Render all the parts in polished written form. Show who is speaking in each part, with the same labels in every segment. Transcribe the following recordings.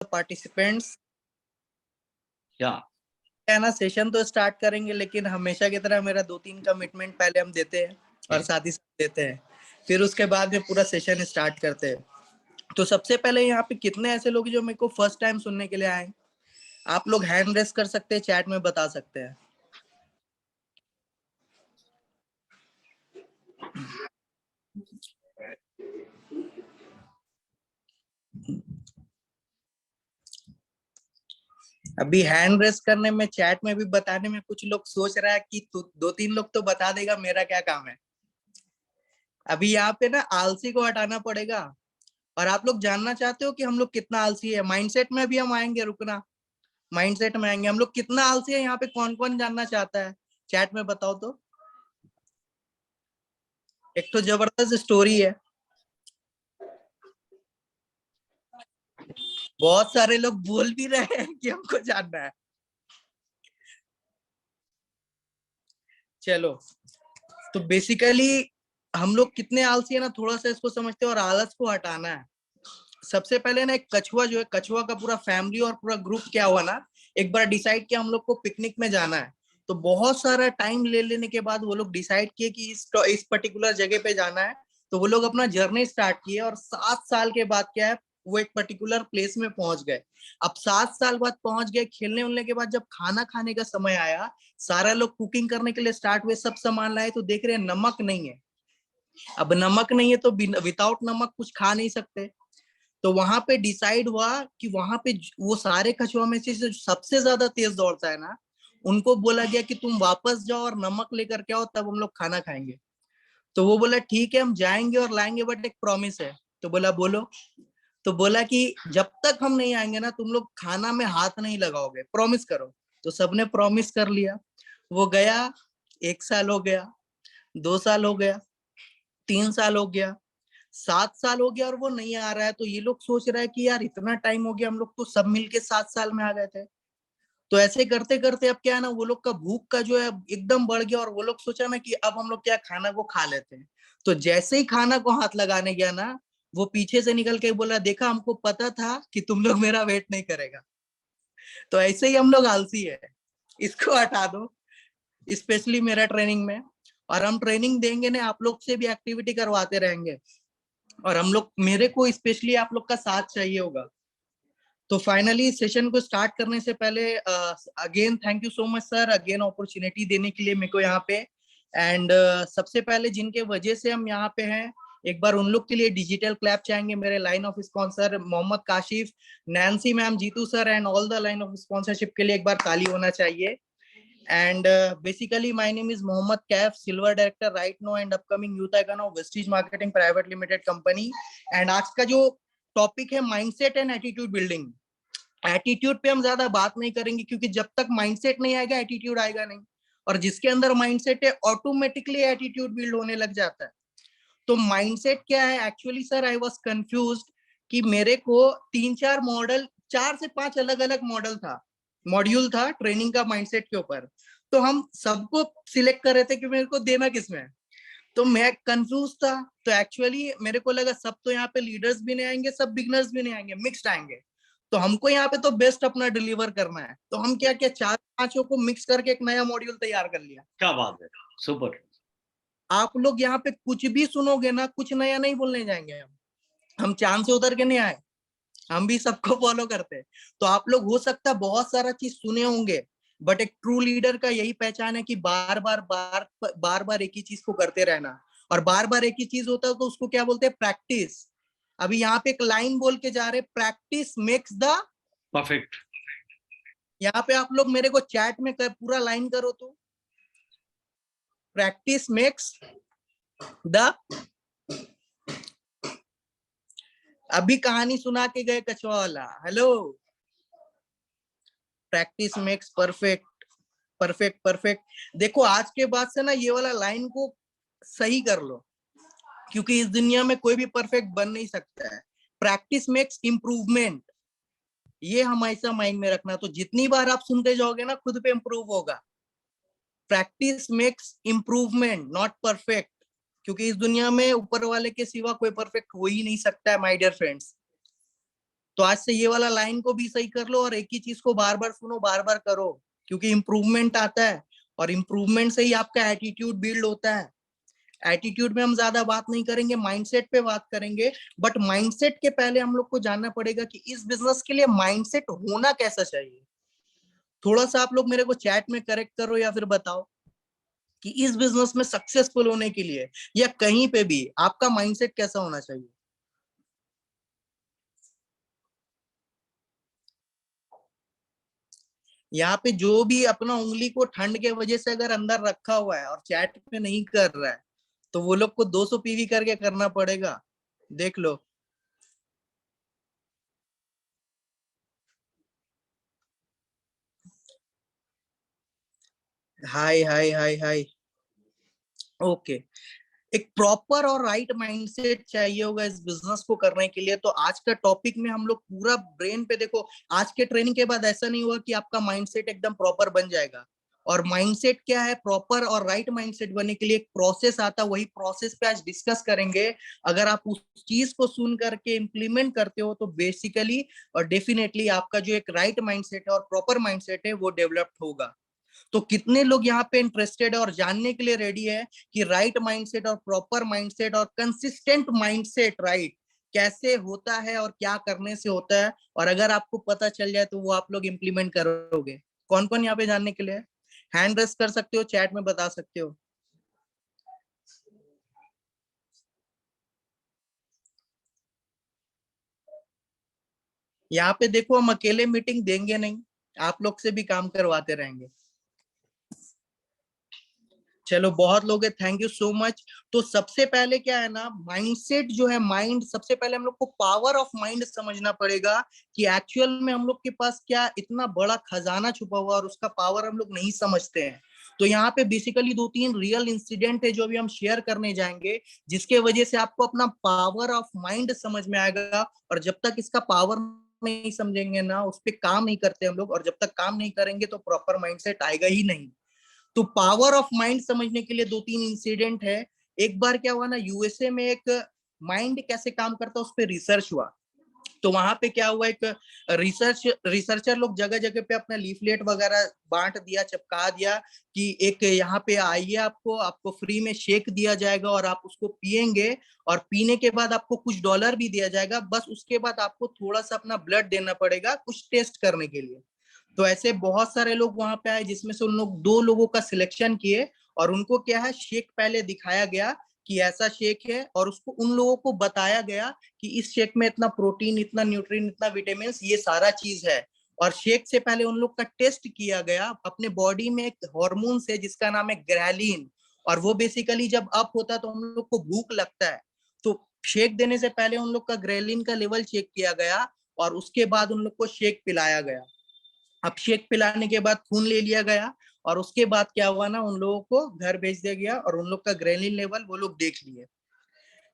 Speaker 1: Participants
Speaker 2: या
Speaker 1: है ना, सेशन तो स्टार्ट करेंगे, लेकिन हमेशा की तरह मेरा 2-3 कमिटमेंट पहले हम देते हैं और साथ ही साथ देते हैं, फिर उसके बाद में पूरा सेशन स्टार्ट करते हैं। तो सबसे पहले यहाँ पे कितने ऐसे लोग जो मेरे को फर्स्ट टाइम सुनने के लिए आए? आप लोग हैंड रेस कर सकते हैं, चैट में बता सकते हैं। अभी हैंड रेस करने में, चैट में भी बताने में कुछ लोग सोच रहा है कि 2-3 लोग तो बता देगा, मेरा क्या काम है। अभी यहाँ पे ना आलसी को हटाना पड़ेगा। और आप लोग जानना चाहते हो कि हम लोग कितना आलसी है? माइंडसेट में भी हम आएंगे, रुकना, माइंडसेट में आएंगे। हम लोग कितना आलसी है यहाँ पे, कौन कौन जानना चाहता है? चैट में बताओ तो। एक तो जबरदस्त स्टोरी है, बहुत सारे लोग बोल भी रहे हैं कि हमको जानना है। चलो, तो बेसिकली हम लोग कितने आलसी है ना, थोड़ा सा इसको समझते हैं और आलस को हटाना है। सबसे पहले ना एक कछुआ जो है, कछुआ का पूरा फैमिली और पूरा ग्रुप क्या हुआ ना, एक बार डिसाइड किया हम लोग को पिकनिक में जाना है। तो बहुत सारा टाइम ले लेने के बाद वो लोग डिसाइड किए कि इस पर्टिकुलर जगह पे जाना है। तो वो लोग अपना जर्नी स्टार्ट किए और 7 साल के बाद क्या है, वो एक पर्टिकुलर प्लेस में पहुंच गए। अब 7 साल बाद पहुंच गए, खेलने उलने के बाद जब खाना खाने का समय आया, सारा लोग कुकिंग करने के लिए स्टार्ट हुए, सब सामान लाए, तो देख रहे हैं नमक नहीं है। अब नमक नहीं है तो विदाउट नमक कुछ खा नहीं सकते। तो वहां पे डिसाइड हुआ कि वहां पे वो सारे कछुआ में से जो सबसे ज्यादा तेज दौड़ता है ना, उनको बोला गया कि तुम वापस जाओ और नमक लेकर के आओ, तब हम लोग खाना खाएंगे। तो वो बोला ठीक है, हम जाएंगे और लाएंगे, बट एक प्रॉमिस है। तो बोला बोलो। तो बोला कि जब तक हम नहीं आएंगे ना, तुम लोग खाना में हाथ नहीं लगाओगे, प्रॉमिस करो। तो सबने प्रॉमिस कर लिया। वो गया, 1 साल हो गया, 2 साल हो गया, 3 साल हो गया, 7 साल हो गया, और वो नहीं आ रहा है। तो ये लोग सोच रहा है कि यार इतना टाइम हो गया, हम लोग तो सब मिलके 7 साल में आ गए थे। तो ऐसे करते करते अब क्या है ना, वो लोग का भूख का जो है एकदम बढ़ गया, और वो लोग सोचा ना कि अब हम लोग क्या खाना को खा लेते हैं। तो जैसे ही खाना को हाथ लगाने गया ना, वो पीछे से निकल के बोला, देखा, हमको पता था कि तुम लोग मेरा वेट नहीं करेगा। तो ऐसे ही हम लोग आलसी है, इसको हटा दो, स्पेशली मेरा ट्रेनिंग में। और हम ट्रेनिंग देंगे ना, आप लोग से भी एक्टिविटी करवाते रहेंगे, और हम लोग, मेरे को स्पेशली आप लोग का साथ चाहिए होगा। तो फाइनली सेशन को स्टार्ट करने से पहले again thank you so much sir, again opportunity देने के लिए मेरे को यहाँ पे। एंड सबसे पहले जिनके वजह से हम यहाँ पे हैं, एक बार उन लोग के लिए डिजिटल क्लैप चाहेंगे। मेरे line of sponsor Mohammad Kashif, Nancy ma'am, Jeetu sir and all the line of sponsorship के लिए एक बार ताली होना चाहिए। And basically, my name is Mohammad Kaif, Silver Director right now and upcoming Youth Icon of Vestige Marketing Private Limited Company. And आज का जो topic है, mindset and attitude building. Attitude पे हम ज्यादा बात नहीं करेंगे, क्योंकि जब तक माइंडसेट नहीं आएगा, एटीट्यूड आएगा नहीं। और जिसके अंदर माइंडसेट है, ऑटोमेटिकली एटीट्यूड बिल्ड होने लग जाता है। तो माइंडसेट क्या है actually sir, I was confused कि मेरे को 3-4 मॉडल, 4 से 5 अलग अलग मॉडल था, मॉड्यूल था ट्रेनिंग का माइंडसेट के ऊपर। तो हम सबको सिलेक्ट कर रहे थे कि मेरे को देना किसमें है। तो मैं कंफ्यूज था। तो एक्चुअली मेरे को लगा सब तो यहाँ पे लीडर्स भी नहीं आएंगे, सब बिगनर्स भी नहीं आएंगे, मिक्स्ड आएंगे। तो हमको यहाँ पे तो बेस्ट अपना डिलीवर करना है। तो हम क्या क्या 4-5 को मिक्स करके एक नया मॉड्यूल तैयार कर लिया।
Speaker 2: क्या बात है, सुपर।
Speaker 1: आप लोग यहाँ पे कुछ भी सुनोगे ना, कुछ नया नहीं बोलने जाएंगे हम चांद से उतर के नहीं आए, हम भी सबको फॉलो करते हैं। तो आप लोग हो सकता है बहुत सारा चीज सुने होंगे, बट एक ट्रू लीडर का यही पहचान है कि बार बार एक ही चीज को करते रहना। और बार बार एक ही चीज होता है तो उसको क्या बोलते हैं, प्रैक्टिस। अभी यहाँ पे एक लाइन बोल के जा रहे, प्रैक्टिस मेक्स द
Speaker 2: परफेक्ट।
Speaker 1: यहाँ पे आप लोग मेरे को चैट में पूरा लाइन करो तो, प्रैक्टिस मेक्स द, अभी कहानी सुना के गए कछुआ वाला, hello, practice makes perfect, perfect perfect. देखो आज के बाद से ना ये वाला लाइन को सही कर लो, क्योंकि इस दुनिया में कोई भी परफेक्ट बन नहीं सकता है। प्रैक्टिस मेक्स इम्प्रूवमेंट, ये हमेशा माइंड में रखना। तो जितनी बार आप सुनते जाओगे ना, खुद पे इम्प्रूव होगा। Practice makes improvement, not perfect, क्योंकि इस दुनिया में ऊपर वाले के सिवा कोई परफेक्ट हो ही नहीं सकता है माय डियर फ्रेंड्स। तो आज से ये वाला लाइन को भी सही कर लो और एक ही चीज को बार बार सुनो, बार बार करो, क्योंकि इंप्रूवमेंट आता है और इंप्रूवमेंट से ही आपका एटीट्यूड बिल्ड होता है। एटीट्यूड में हम ज्यादा बात नहीं करेंगे, माइंडसेट पे बात करेंगे। बट माइंडसेट के पहले हम लोग को जानना पड़ेगा कि इस बिजनेस के लिए माइंडसेट होना कैसा चाहिए। थोड़ा सा आप लोग मेरे को चैट में करेक्ट करो या फिर बताओ कि इस बिजनेस में सक्सेसफुल होने के लिए या कहीं पे भी आपका माइंडसेट कैसा होना चाहिए। यहाँ पे जो भी अपना उंगली को ठंड के वजह से अगर अंदर रखा हुआ है और चैट पे नहीं कर रहा है, तो वो लोग को 200 पीवी करके करना पड़ेगा। देख लो। हाय हाय हाय हाय। ओके। एक प्रॉपर और राइट माइंडसेट चाहिए होगा इस बिजनेस को करने के लिए। तो आज का टॉपिक में हम लोग पूरा ब्रेन पे देखो, आज के ट्रेनिंग के बाद ऐसा नहीं हुआ कि आपका माइंडसेट एकदम प्रॉपर बन जाएगा। और माइंडसेट क्या है, प्रॉपर और राइट माइंडसेट बनने के लिए एक प्रोसेस आता है, वही प्रोसेस पे आज डिस्कस करेंगे। अगर आप उस चीज को सुन करके इम्प्लीमेंट करते हो तो बेसिकली और डेफिनेटली आपका जो एक राइट माइंडसेट है और प्रॉपर माइंडसेट है वो डेवलप्ड होगा। तो कितने लोग यहाँ पे इंटरेस्टेड है और जानने के लिए रेडी है कि राइट माइंडसेट और प्रॉपर माइंडसेट और कंसिस्टेंट माइंडसेट राइट कैसे होता है और क्या करने से होता है, और अगर आपको पता चल जाए तो वो आप लोग इम्प्लीमेंट करोगे। कौन कौन यहाँ पे जानने के लिए? हैंड रेस कर सकते हो, चैट में बता सकते हो। यहाँ पे देखो, हम अकेले मीटिंग देंगे नहीं, आप लोग से भी काम करवाते रहेंगे। चलो, बहुत लोग हैं, थैंक यू सो मच। तो सबसे पहले क्या है ना, माइंडसेट जो है, माइंड, सबसे पहले हम लोग को पावर ऑफ माइंड समझना पड़ेगा कि एक्चुअल में हम लोग के पास क्या इतना बड़ा खजाना छुपा हुआ और उसका पावर हम लोग नहीं समझते हैं। तो यहाँ पे बेसिकली 2-3 रियल इंसिडेंट है जो अभी हम शेयर करने जाएंगे, जिसके वजह से आपको अपना पावर ऑफ माइंड समझ में आएगा। और जब तक इसका पावर नहीं समझेंगे ना, उस पर काम नहीं करते हम लोग, और जब तक काम नहीं करेंगे तो प्रॉपर माइंडसेट आएगा ही नहीं। तो पावर ऑफ माइंड समझने के लिए 2-3 इंसिडेंट है। एक बार क्या हुआ ना, यूएसए में एक माइंड कैसे काम करता है उस पर रिसर्च हुआ। तो वहां पे क्या हुआ, एक रिसर्चर लोग जगह जगह पे अपना लीफलेट वगैरह बांट दिया, चिपका दिया कि एक यहाँ पे आइए, आपको आपको फ्री में शेक दिया जाएगा और आप उसको पिएंगे, और पीने के बाद आपको कुछ डॉलर भी दिया जाएगा। बस उसके बाद आपको थोड़ा सा अपना ब्लड देना पड़ेगा कुछ टेस्ट करने के लिए। तो ऐसे बहुत सारे लोग वहां पे आए, जिसमें से उन लोग 2 लोगों का सिलेक्शन किए, और उनको क्या है, शेक पहले दिखाया गया कि ऐसा शेक है, और उसको उन लोगों को बताया गया कि इस शेक में इतना प्रोटीन, इतना न्यूट्रिएंट, इतना विटामिन, ये सारा चीज है। और शेक से पहले उन लोग का टेस्ट किया गया अपने बॉडी में एक हार्मोन से जिसका नाम है ग्रेलिन। और वो बेसिकली जब अप होता है तो हम लोग को भूख लगता है। तो शेक देने से पहले उन लोग का ग्रेलिन का लेवल चेक किया गया, और उसके बाद उन लोग को शेक पिलाया गया। अब शेक पिलाने के बाद खून ले लिया गया, और उसके बाद क्या हुआ ना, उन लोगों को घर भेज दिया गया, और उन लोग का ग्रेलिन लेवल वो लोग देख लिए।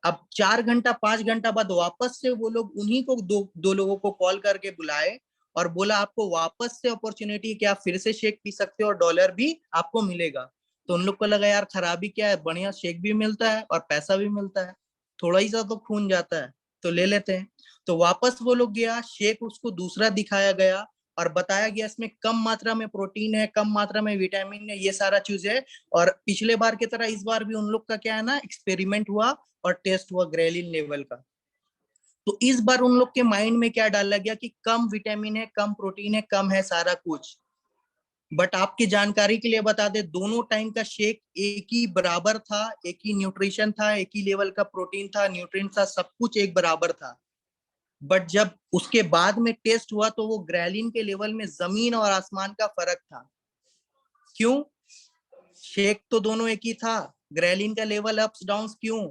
Speaker 1: अब 4 घंटा 5 घंटा बाद वापस से वो लोग उन्हीं को दो लोगों को कॉल करके बुलाए, और बोला आपको वापस से अपॉर्चुनिटी कि आप फिर से शेक पी सकते हो और डॉलर भी आपको मिलेगा। तो उन लोग को लगा यार खराबी क्या है, बढ़िया शेक भी मिलता है और पैसा भी मिलता है, थोड़ा ही सा तो खून जाता है, तो ले लेते हैं। तो वापस वो लोग गया, शेक उसको दूसरा दिखाया गया, और बताया गया इसमें कम मात्रा में प्रोटीन है, कम मात्रा में विटामिन है, ये सारा चीज है। और पिछले बार की तरह इस बार भी उन लोग का क्या है ना, एक्सपेरिमेंट हुआ और टेस्ट हुआ ग्रेलिन लेवल का। तो इस बार उन लोग के माइंड में क्या डाला गया कि कम विटामिन है, कम प्रोटीन है, कम है सारा कुछ। बट आपकी जानकारी के लिए बता दे, दोनों टाइम का शेक एक ही बराबर था, एक ही न्यूट्रिशन था, एक ही लेवल का प्रोटीन था, न्यूट्रिएंट था, सब कुछ एक बराबर था। बट जब उसके बाद में टेस्ट हुआ तो वो ग्रेलिन के लेवल में जमीन और आसमान का फर्क था। क्यों? शेक तो दोनों एक ही था, ग्रेलिन का लेवल अप्स डाउन क्यों?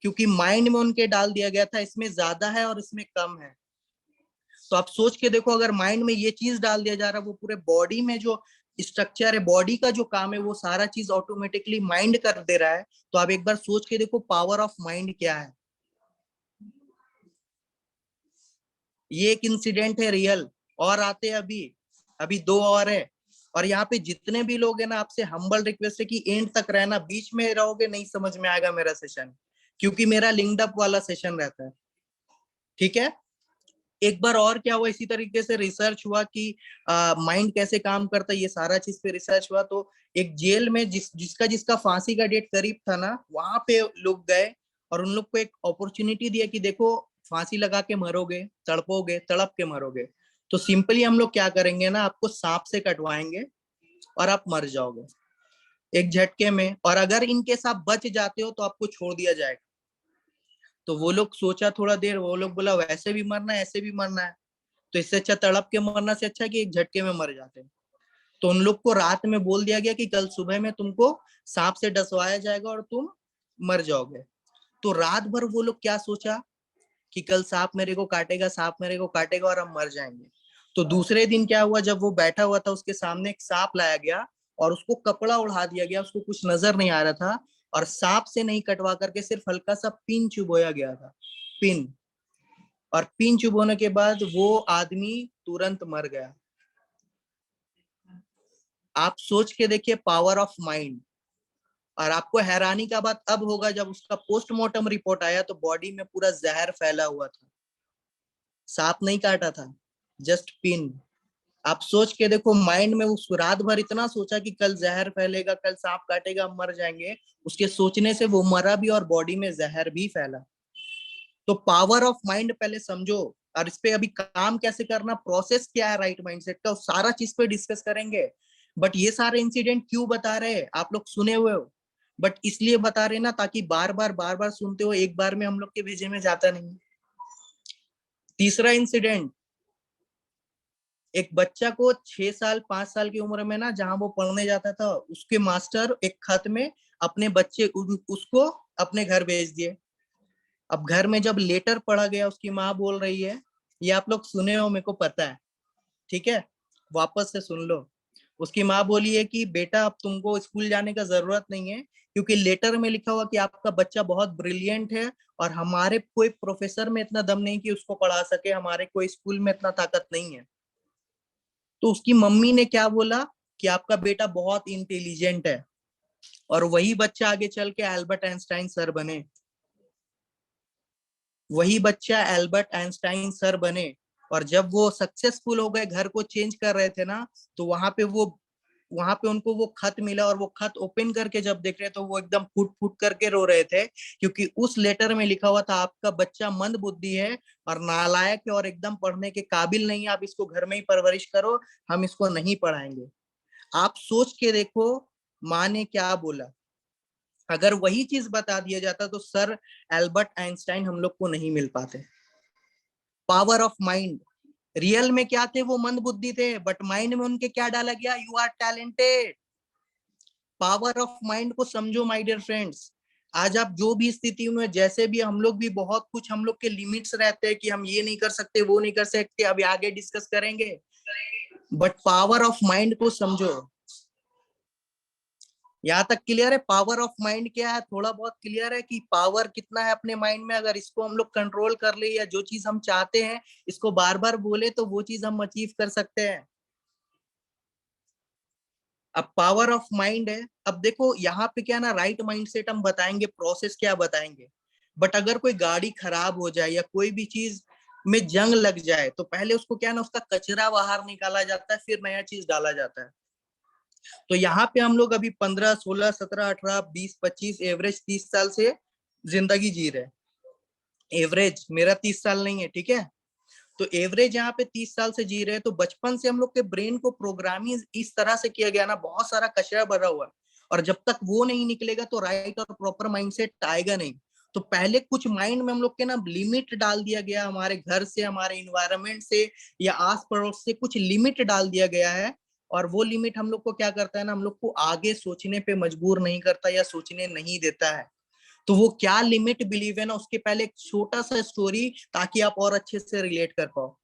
Speaker 1: क्योंकि माइंड में उनके डाल दिया गया था इसमें ज्यादा है और इसमें कम है। तो आप सोच के देखो, अगर माइंड में ये चीज डाल दिया जा रहा है, वो पूरे बॉडी में जो स्ट्रक्चर है, बॉडी का जो काम है, वो सारा चीज ऑटोमेटिकली माइंड कर दे रहा है। तो आप एक बार सोच के देखो पावर ऑफ माइंड क्या है। ये एक इंसिडेंट है रियल, और आते अभी अभी 2 और है। और यहाँ पे जितने भी लोग हैं ना, आपसे हम्बल रिक्वेस्ट है कि एंड तक रहना, बीच में रहोगे नहीं समझ में आएगा मेरा सेशन, क्योंकि मेरा लिंक्ड अप वाला सेशन रहता है। ठीक है? एक बार और क्या हुआ, इसी तरीके से रिसर्च हुआ कि माइंड कैसे काम करता है, ये सारा चीज पे रिसर्च हुआ। तो एक जेल में जिसका फांसी का डेट करीब था ना, वहां पे लोग गए और उन लोग को एक अपॉर्चुनिटी दिया कि देखो फांसी लगा के मरोगे, तड़पोगे, तड़प के मरोगे, तो सिंपली हम लोग क्या करेंगे ना, आपको सांप से कटवाएंगे और आप मर जाओगे एक झटके में, और अगर इनकेस आप बच जाते हो तो आपको छोड़ दिया जाएगा। तो वो लोग सोचा थोड़ा देर, वो लोग बोला वैसे भी मरना है ऐसे भी मरना है, तो इससे अच्छा तड़प के मरना से अच्छा है कि एक झटके में मर जाते हैं। तो उन लोग को रात में बोल दिया गया कि कल सुबह में तुमको सांप से डसवाया जाएगा और तुम मर जाओगे। तो रात भर वो लोग क्या सोचा कि कल सांप मेरे को काटेगा, सांप मेरे को काटेगा और हम मर जाएंगे। तो दूसरे दिन क्या हुआ, जब वो बैठा हुआ था उसके सामने एक सांप लाया गया और उसको कपड़ा उड़ा दिया गया, उसको कुछ नजर नहीं आ रहा था, और सांप से नहीं कटवा करके सिर्फ हल्का सा पिन चुभोया गया था, पिन। और पिन चुभोने के बाद वो आदमी तुरंत मर गया। आप सोच के देखिए पावर ऑफ माइंड। और आपको हैरानी का बात अब होगा, जब उसका पोस्टमार्टम रिपोर्ट आया तो बॉडी में पूरा जहर फैला हुआ था, सांप नहीं काटा था, जस्ट पिन। आप सोच के देखो, माइंड में उस रात भर इतना सोचा कि कल जहर फैलेगा, कल सांप काटेगा, हम मर जाएंगे, उसके सोचने से वो मरा भी और बॉडी में जहर भी फैला। तो पावर ऑफ माइंड पहले समझो, और इस पे अभी काम कैसे करना, प्रोसेस क्या है राइट माइंडसेट का, सारा चीज पे डिस्कस करेंगे। बट ये सारे इंसिडेंट क्यों बता रहे हैं, आप लोग सुने हुए हो, बट इसलिए बता रहे ना ताकि बार बार सुनते हो, एक बार में हम लोग के भेजे में जाता नहीं। तीसरा इंसिडेंट, एक बच्चा को 6 साल 5 साल की उम्र में ना, जहां वो पढ़ने जाता था, उसके मास्टर एक खत में अपने बच्चे उसको अपने घर भेज दिए। अब घर में जब लेटर पढ़ा गया, उसकी माँ बोल रही है, ये आप लोग सुने हो मेरे को पता है, ठीक है, वापस से सुन लो। उसकी माँ बोली है कि बेटा अब तुमको स्कूल जाने का जरूरत नहीं है, क्योंकि लेटर में लिखा हुआ कि आपका बच्चा बहुत ब्रिलियंट है और हमारे कोई प्रोफेसर में इतना दम नहीं कि उसको पढ़ा सके, हमारे कोई स्कूल में इतना ताकत नहीं है। तो उसकी मम्मी ने क्या बोला कि आपका बेटा बहुत इंटेलिजेंट है, और वही बच्चा आगे चल के एल्बर्ट आइंस्टाइन सर बने। वही बच्चा एल्बर्ट आइंस्टाइन सर बने। और जब वो सक्सेसफुल हो गए, घर को चेंज कर रहे थे ना, तो वहां पे उनको वो खत मिला, और वो खत ओपन करके जब देख रहे तो वो एकदम फूट फूट करके रो रहे थे, क्योंकि उस लेटर में लिखा हुआ था आपका बच्चा मंद बुद्धि है और नालायक है और एकदम पढ़ने के काबिल नहीं है, आप इसको घर में ही परवरिश करो, हम इसको नहीं पढ़ाएंगे। आप सोच के देखो, माँ ने क्या बोला। अगर वही चीज बता दिया जाता तो सर एल्बर्ट आइंस्टाइन हम लोग को नहीं मिल पाते। Power of mind. रियल में क्या थे, वो मंद बुद्धि थे, बट माइंड में उनके क्या डाला गया, you are talented. Power of mind को समझो माय डियर फ्रेंड्स। आज आप जो भी स्थिति में, जैसे भी हम लोग भी बहुत कुछ, हम लोग के लिमिट्स रहते हैं कि हम ये नहीं कर सकते, वो नहीं कर सकते, अभी आगे डिस्कस करेंगे। बट पावर ऑफ माइंड को समझो। यहाँ तक क्लियर है पावर ऑफ माइंड क्या है, थोड़ा बहुत क्लियर है कि पावर कितना है अपने माइंड में, अगर इसको हम लोग कंट्रोल कर ले, या जो चीज हम चाहते हैं इसको बार बार बोले, तो वो चीज हम अचीव कर सकते हैं। अब पावर ऑफ माइंड है। अब देखो यहाँ पे क्या ना, राइट माइंडसेट हम बताएंगे, प्रोसेस क्या बताएंगे। बट अगर कोई गाड़ी खराब हो जाए या कोई भी चीज में जंग लग जाए, तो पहले उसको क्या ना, उसका कचरा बाहर निकाला जाता है, फिर नया चीज डाला जाता है। तो यहाँ पे हम लोग अभी 15 16 17 18 20 25 एवरेज 30 साल से जिंदगी जी रहे। एवरेज मेरा 30 साल नहीं है, ठीक है। तो एवरेज यहाँ पे 30 साल से जी रहे हैं। तो बचपन से हम लोग के ब्रेन को प्रोग्रामिंग इस तरह से किया गया ना, बहुत सारा कचरा भरा हुआ है, और जब तक वो नहीं निकलेगा तो राइट और प्रॉपर माइंडसेट आएगा नहीं। तो पहले कुछ माइंड में हम लोग के ना लिमिट डाल दिया गया, हमारे घर से, हमारे इन्वायरमेंट से, या आस पड़ोस से कुछ लिमिट डाल दिया गया है। और वो लिमिट हम लोग को क्या करता है ना, हम लोग को आगे सोचने पे मजबूर नहीं करता या सोचने नहीं देता है। तो वो क्या लिमिट बिलीव है ना, उसके पहले एक छोटा सा स्टोरी, ताकि आप और अच्छे से रिलेट कर पाओ।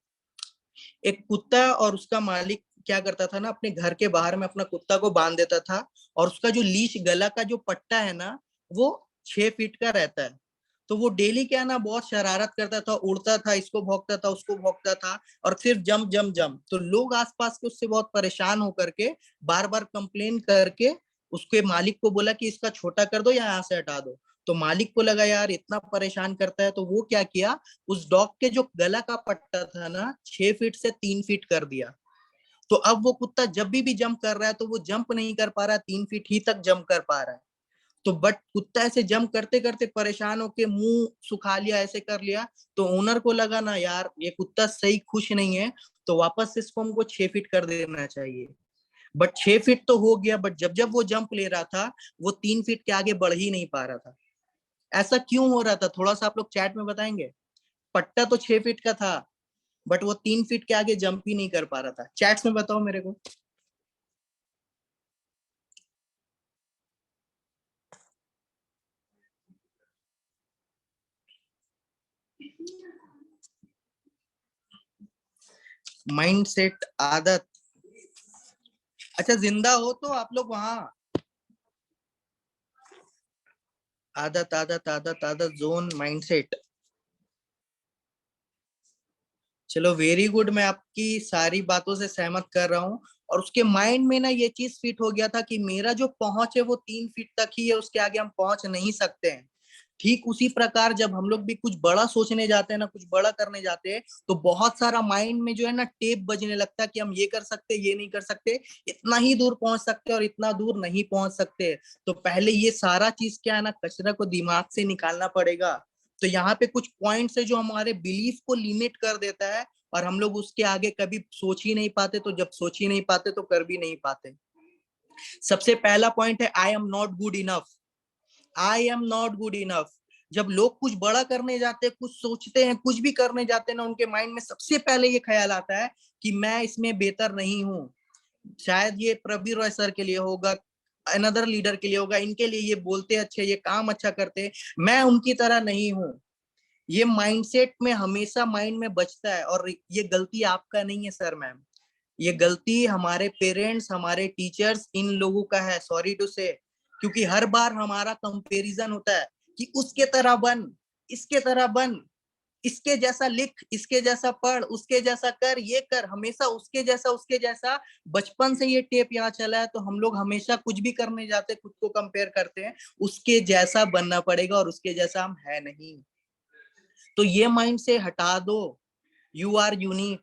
Speaker 1: एक कुत्ता और उसका मालिक क्या करता था ना, अपने घर के बाहर में अपना कुत्ता को बांध देता था, और उसका जो लीश गला का जो पट्टा है ना, वो 6 फीट का रहता है। तो वो डेली क्या ना, बहुत शरारत करता था, उड़ता था, इसको भौंकता था, उसको भौंकता था, और सिर्फ जंप जंप जंप। तो लोग आसपास के उससे बहुत परेशान होकर के बार बार कंप्लेन करके उसके मालिक को बोला कि इसका छोटा कर दो या यहाँ से हटा दो। तो मालिक को लगा यार इतना परेशान करता है, तो वो क्या किया, उस डॉग के जो गला का पट्टा था ना 6 फीट से 3 फीट कर दिया। तो अब वो कुत्ता जब भी जंप कर रहा है तो वो जंप नहीं कर पा रहा है, 3 फीट ही तक जंप कर पा रहा है। तो बट कुत्ता ऐसे जंप करते करते परेशान होके मुंह सुखा लिया, ऐसे कर लिया। तो ओनर को लगा ना यार ये कुत्ता सही खुश नहीं है, तो वापस से इसको हमको 6 फीट कर देना चाहिए। बट 6 फीट तो हो गया, बट जब जब वो जंप ले रहा था वो 3 फीट के आगे बढ़ ही नहीं पा रहा था। ऐसा क्यों हो रहा था, थोड़ा सा आप लोग चैट में बताएंगे। पट्टा तो 6 फीट का था, बट वो 3 फीट के आगे जंप ही नहीं कर पा रहा था। चैट्स में बताओ मेरे को। माइंड सेट, आदत। अच्छा जिंदा हो तो आप लोग वहां। आदत आदत आदत आदत, जोन, माइंडसेट। चलो वेरी गुड, मैं आपकी सारी बातों से सहमत कर रहा हूँ। और उसके माइंड में ना ये चीज फिट हो गया था कि मेरा जो पहुंच है वो 3 फीट तक ही है, उसके आगे हम पहुंच नहीं सकते हैं। ठीक उसी प्रकार जब हम लोग भी कुछ बड़ा सोचने जाते हैं ना, कुछ बड़ा करने जाते हैं, तो बहुत सारा माइंड में जो है ना टेप बजने लगता है कि हम ये कर सकते, ये नहीं कर सकते, इतना ही दूर पहुंच सकते और इतना दूर नहीं पहुंच सकते। तो पहले ये सारा चीज क्या है ना, कचरा को दिमाग से निकालना पड़ेगा। तो यहाँ पे कुछ पॉइंट्स है जो हमारे बिलीफ को लिमिट कर देता है, और हम लोग उसके आगे कभी सोच ही नहीं पाते। तो जब सोच ही नहीं पाते तो कर भी नहीं पाते। सबसे पहला पॉइंट है I am not good enough. I am not good enough. जब लोग कुछ बड़ा करने जाते हैं, कुछ सोचते हैं, कुछ भी करने जाते हैं ना, उनके माइंड में सबसे पहले ये ख्याल आता है कि मैं इसमें बेहतर नहीं हूँ। शायद ये प्रवीर रॉय सर के लिए होगा, अनदर लीडर के लिए होगा, इनके लिए ये बोलते अच्छे, ये काम अच्छा करते, मैं उनकी तरह नहीं हूँ। ये माइंडसेट में हमेशा माइंड में बचता है। और ये गलती आपका नहीं है सर मैम, ये गलती हमारे पेरेंट्स, हमारे टीचर्स, इन लोगों का है, सॉरी टू से। क्योंकि हर बार हमारा कंपैरिजन होता है कि उसके तरह बन, इसके तरह बन, इसके जैसा लिख, इसके जैसा पढ़, उसके जैसा कर, ये कर, हमेशा उसके जैसा, उसके जैसा। बचपन से ये टेप यहाँ चला है, तो हम लोग हमेशा कुछ भी करने जाते खुद को कंपेयर करते हैं, उसके जैसा बनना पड़ेगा और उसके जैसा हम है नहीं। तो ये माइंड से हटा दो, यू आर यूनिक,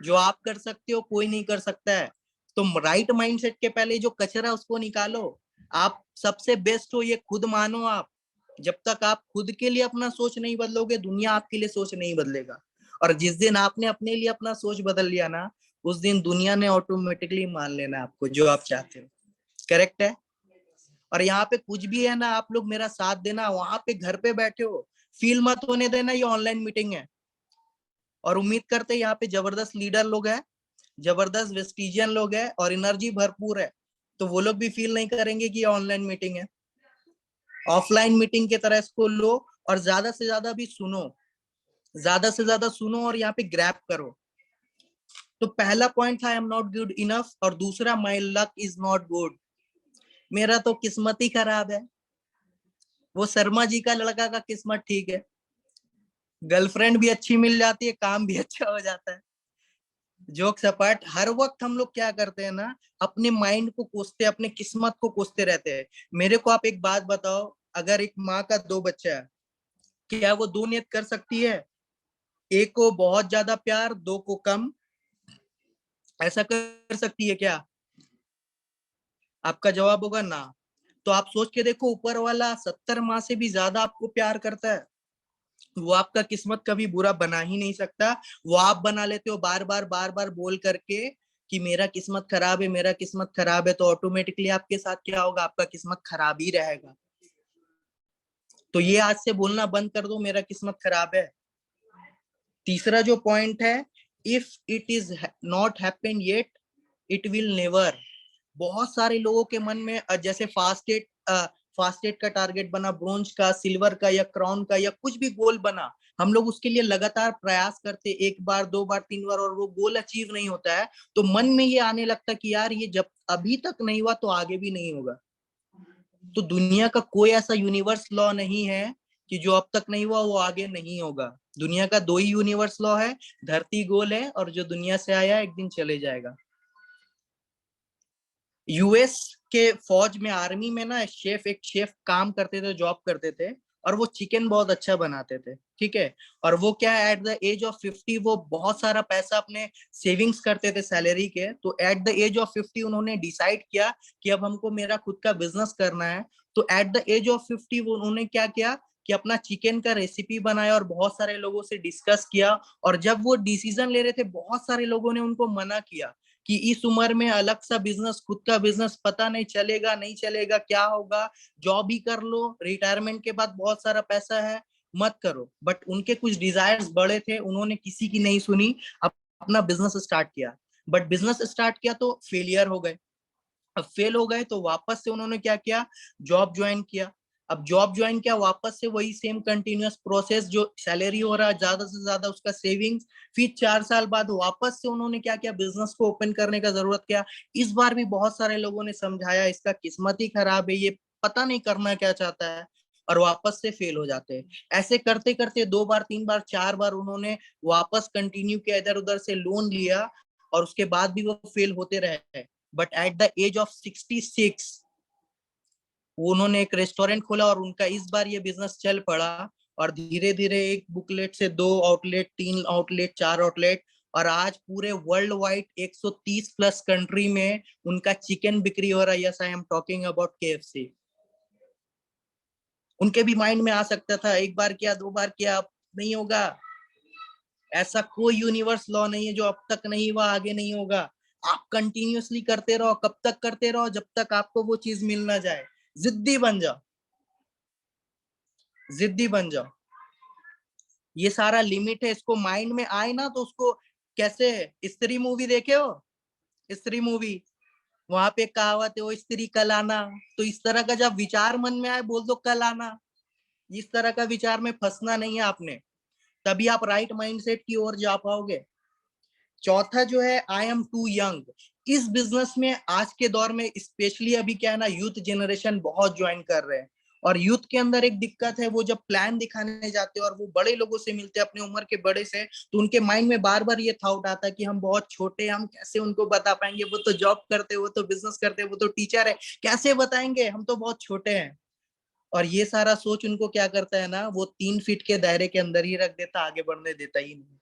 Speaker 1: जो आप कर सकते हो कोई नहीं कर सकता है। तो राइट माइंडसेट के पहले जो कचरा उसको निकालो। आप सबसे बेस्ट हो ये खुद मानो आप। जब तक आप खुद के लिए अपना सोच नहीं बदलोगे, दुनिया आपके लिए सोच नहीं बदलेगा। और जिस दिन आपने अपने लिए अपना सोच बदल लिया ना, उस दिन दुनिया ने ऑटोमेटिकली मान लेना आपको जो आप चाहते हो। करेक्ट है। और यहाँ पे कुछ भी है ना, आप लोग मेरा साथ देना, वहां पे घर पे बैठे हो, फील मत होने देना ये ऑनलाइन मीटिंग है। और उम्मीद करते हैं यहाँ पे जबरदस्त लीडर लोग हैं, जबरदस्त वेस्टिजियन लोग हैं और एनर्जी भरपूर है। तो वो लोग भी फील नहीं करेंगे कि ये ऑनलाइन मीटिंग है। ऑफलाइन मीटिंग की तरह इसको लो, और ज्यादा से ज्यादा भी सुनो, ज्यादा से ज्यादा सुनो और यहाँ पे ग्रैब करो। तो पहला पॉइंट था I am not good enough, और दूसरा my luck is not good. मेरा तो किस्मत ही खराब है। वो शर्मा जी का लड़का का किस्मत ठीक है, गर्लफ्रेंड भी अच्छी मिल जाती है, काम भी अच्छा हो जाता है। जोक सपाट, हर वक्त हम लोग क्या करते हैं ना, अपने माइंड को कोसते, अपने किस्मत को कोसते रहते हैं। मेरे को आप एक बात बताओ, अगर एक माँ का 2 बच्चा है, क्या वो 2 नियत कर सकती है? एक को बहुत ज्यादा प्यार, 2 को कम, ऐसा कर सकती है क्या? आपका जवाब होगा ना। तो आप सोच के देखो, ऊपर वाला 70 माँ से भी ज्यादा आपको प्यार करता है। वो आपका किस्मत कभी बुरा बना ही नहीं सकता। वो आप बना लेते हो बार बार बार बार बोल करके कि मेरा किस्मत खराब है, मेरा किस्मत खराब है। तो ऑटोमेटिकली आपके साथ क्या होगा, आपका किस्मत खराब ही रहेगा। तो ये आज से बोलना बंद कर दो, मेरा किस्मत खराब है। तीसरा जो पॉइंट है, if it is not happened yet, it will never. बहुत सारे लोगों के मन में जैसे फास्टेट का टारगेट बना, ब्रोंज का, सिल्वर का, या क्राउन का, या कुछ भी गोल बना, हम लोग उसके लिए लगातार प्रयास करते, 1 बार 2 बार 3 बार, और वो गोल अचीव नहीं होता है। तो मन में ये आने लगता है कि यार ये जब अभी तक नहीं हुआ तो आगे भी नहीं होगा। तो दुनिया का कोई ऐसा यूनिवर्स लॉ नहीं है कि जो अब तक नहीं हुआ वो आगे नहीं होगा। दुनिया का 2 ही यूनिवर्स लॉ है, धरती गोल है और जो दुनिया से आया एक दिन चले जाएगा। यूएस के फौज में, आर्मी में ना, एक शेफ काम करते थे, जॉब करते थे, और वो चिकन बहुत अच्छा बनाते थे, ठीक है। और वो क्या है, एट द एज ऑफ 50 वो बहुत सारा पैसा अपने सेविंग्स करते थे सैलरी के। तो एट द एज ऑफ 50 उन्होंने डिसाइड किया कि अब हमको मेरा खुद का बिजनेस करना है। तो एट द एज ऑफ 50 वो उन्होंने क्या किया कि अपना चिकन का रेसिपी बनाया और बहुत सारे लोगों से डिस्कस किया। और जब वो डिसीजन ले रहे थे, बहुत सारे लोगों ने उनको मना किया कि इस उम्र में अलग सा बिजनेस, खुद का बिजनेस, पता नहीं चलेगा नहीं चलेगा, क्या होगा, जॉब ही कर लो, रिटायरमेंट के बाद बहुत सारा पैसा है, मत करो। बट उनके कुछ डिजायर्स बड़े थे, उन्होंने किसी की नहीं सुनी, अपना बिजनेस स्टार्ट किया। बट बिजनेस स्टार्ट किया तो फेलियर हो गए। अब फेल हो गए तो वापस से उन्होंने क्या किया, जॉब ज्वाइन किया। अब जॉब ज्वाइन किया, वापस से वही सेम कंटिन्यूअस प्रोसेस, जो सैलरी हो रहा है ज्यादा से ज्यादा उसका सेविंग्स। फिर 4 साल बाद वापस से उन्होंने क्या किया, बिजनेस को ओपन करने का जरूरत किया। इस बार भी बहुत सारे लोगों ने समझाया इसका किस्मत ही खराब है, ये पता नहीं करना क्या चाहता है, और वापस से फेल हो जाते हैं। ऐसे करते करते 2 बार 3 बार 4 बार उन्होंने वापस कंटिन्यू किया, इधर उधर से लोन लिया, और उसके बाद भी वो फेल होते रहे। But at the age of 66 उन्होंने एक रेस्टोरेंट खोला, और उनका इस बार ये बिजनेस चल पड़ा। और धीरे धीरे एक बुकलेट से 2 आउटलेट, 3 आउटलेट, 4 आउटलेट, और आज पूरे वर्ल्ड वाइड 130 प्लस कंट्री में उनका चिकन बिक्री हो रहा है। Yes, I am talking about KFC. उनके भी माइंड में आ सकता था, एक बार किया, 2 बार किया, अब नहीं होगा। ऐसा कोई यूनिवर्स लॉ नहीं है जो अब तक नहीं हुआ आगे नहीं होगा। आप कंटिन्यूअसली करते रहो, कब तक करते रहो, जब तक आपको वो चीज मिल ना जाए। जिद्दी बन जाओ, जिद्दी बन जाओ। ये सारा लिमिट है, इसको माइंड में आए ना तो उसको कैसे, स्त्री मूवी देखे हो, स्त्री मूवी, वहां पे कहावत है, वो स्त्री कल आना। तो इस तरह का जब विचार मन में आए, बोल दो कल आना। इस तरह का विचार में फंसना नहीं है आपने, तभी आप राइट माइंडसेट की ओर जा पाओगे। चौथा जो है, आई एम टू यंग। इस बिजनेस में आज के दौर में स्पेशली अभी क्या है ना, यूथ जनरेशन बहुत ज्वाइन कर रहे हैं। और यूथ के अंदर एक दिक्कत है, वो जब प्लान दिखाने जाते हैं और वो बड़े लोगों से मिलते हैं, अपने उम्र के बड़े से, तो उनके माइंड में बार बार ये थॉट आता है कि हम बहुत छोटे हैं, हम कैसे उनको बता पाएंगे, वो तो जॉब करते हैं, वो तो बिजनेस करते हैं, वो तो टीचर है, कैसे बताएंगे, हम तो बहुत छोटे हैं। और ये सारा सोच उनको क्या करता है ना, वो 3 फीट के दायरे के अंदर ही रख देता, आगे बढ़ने देता ही नहीं।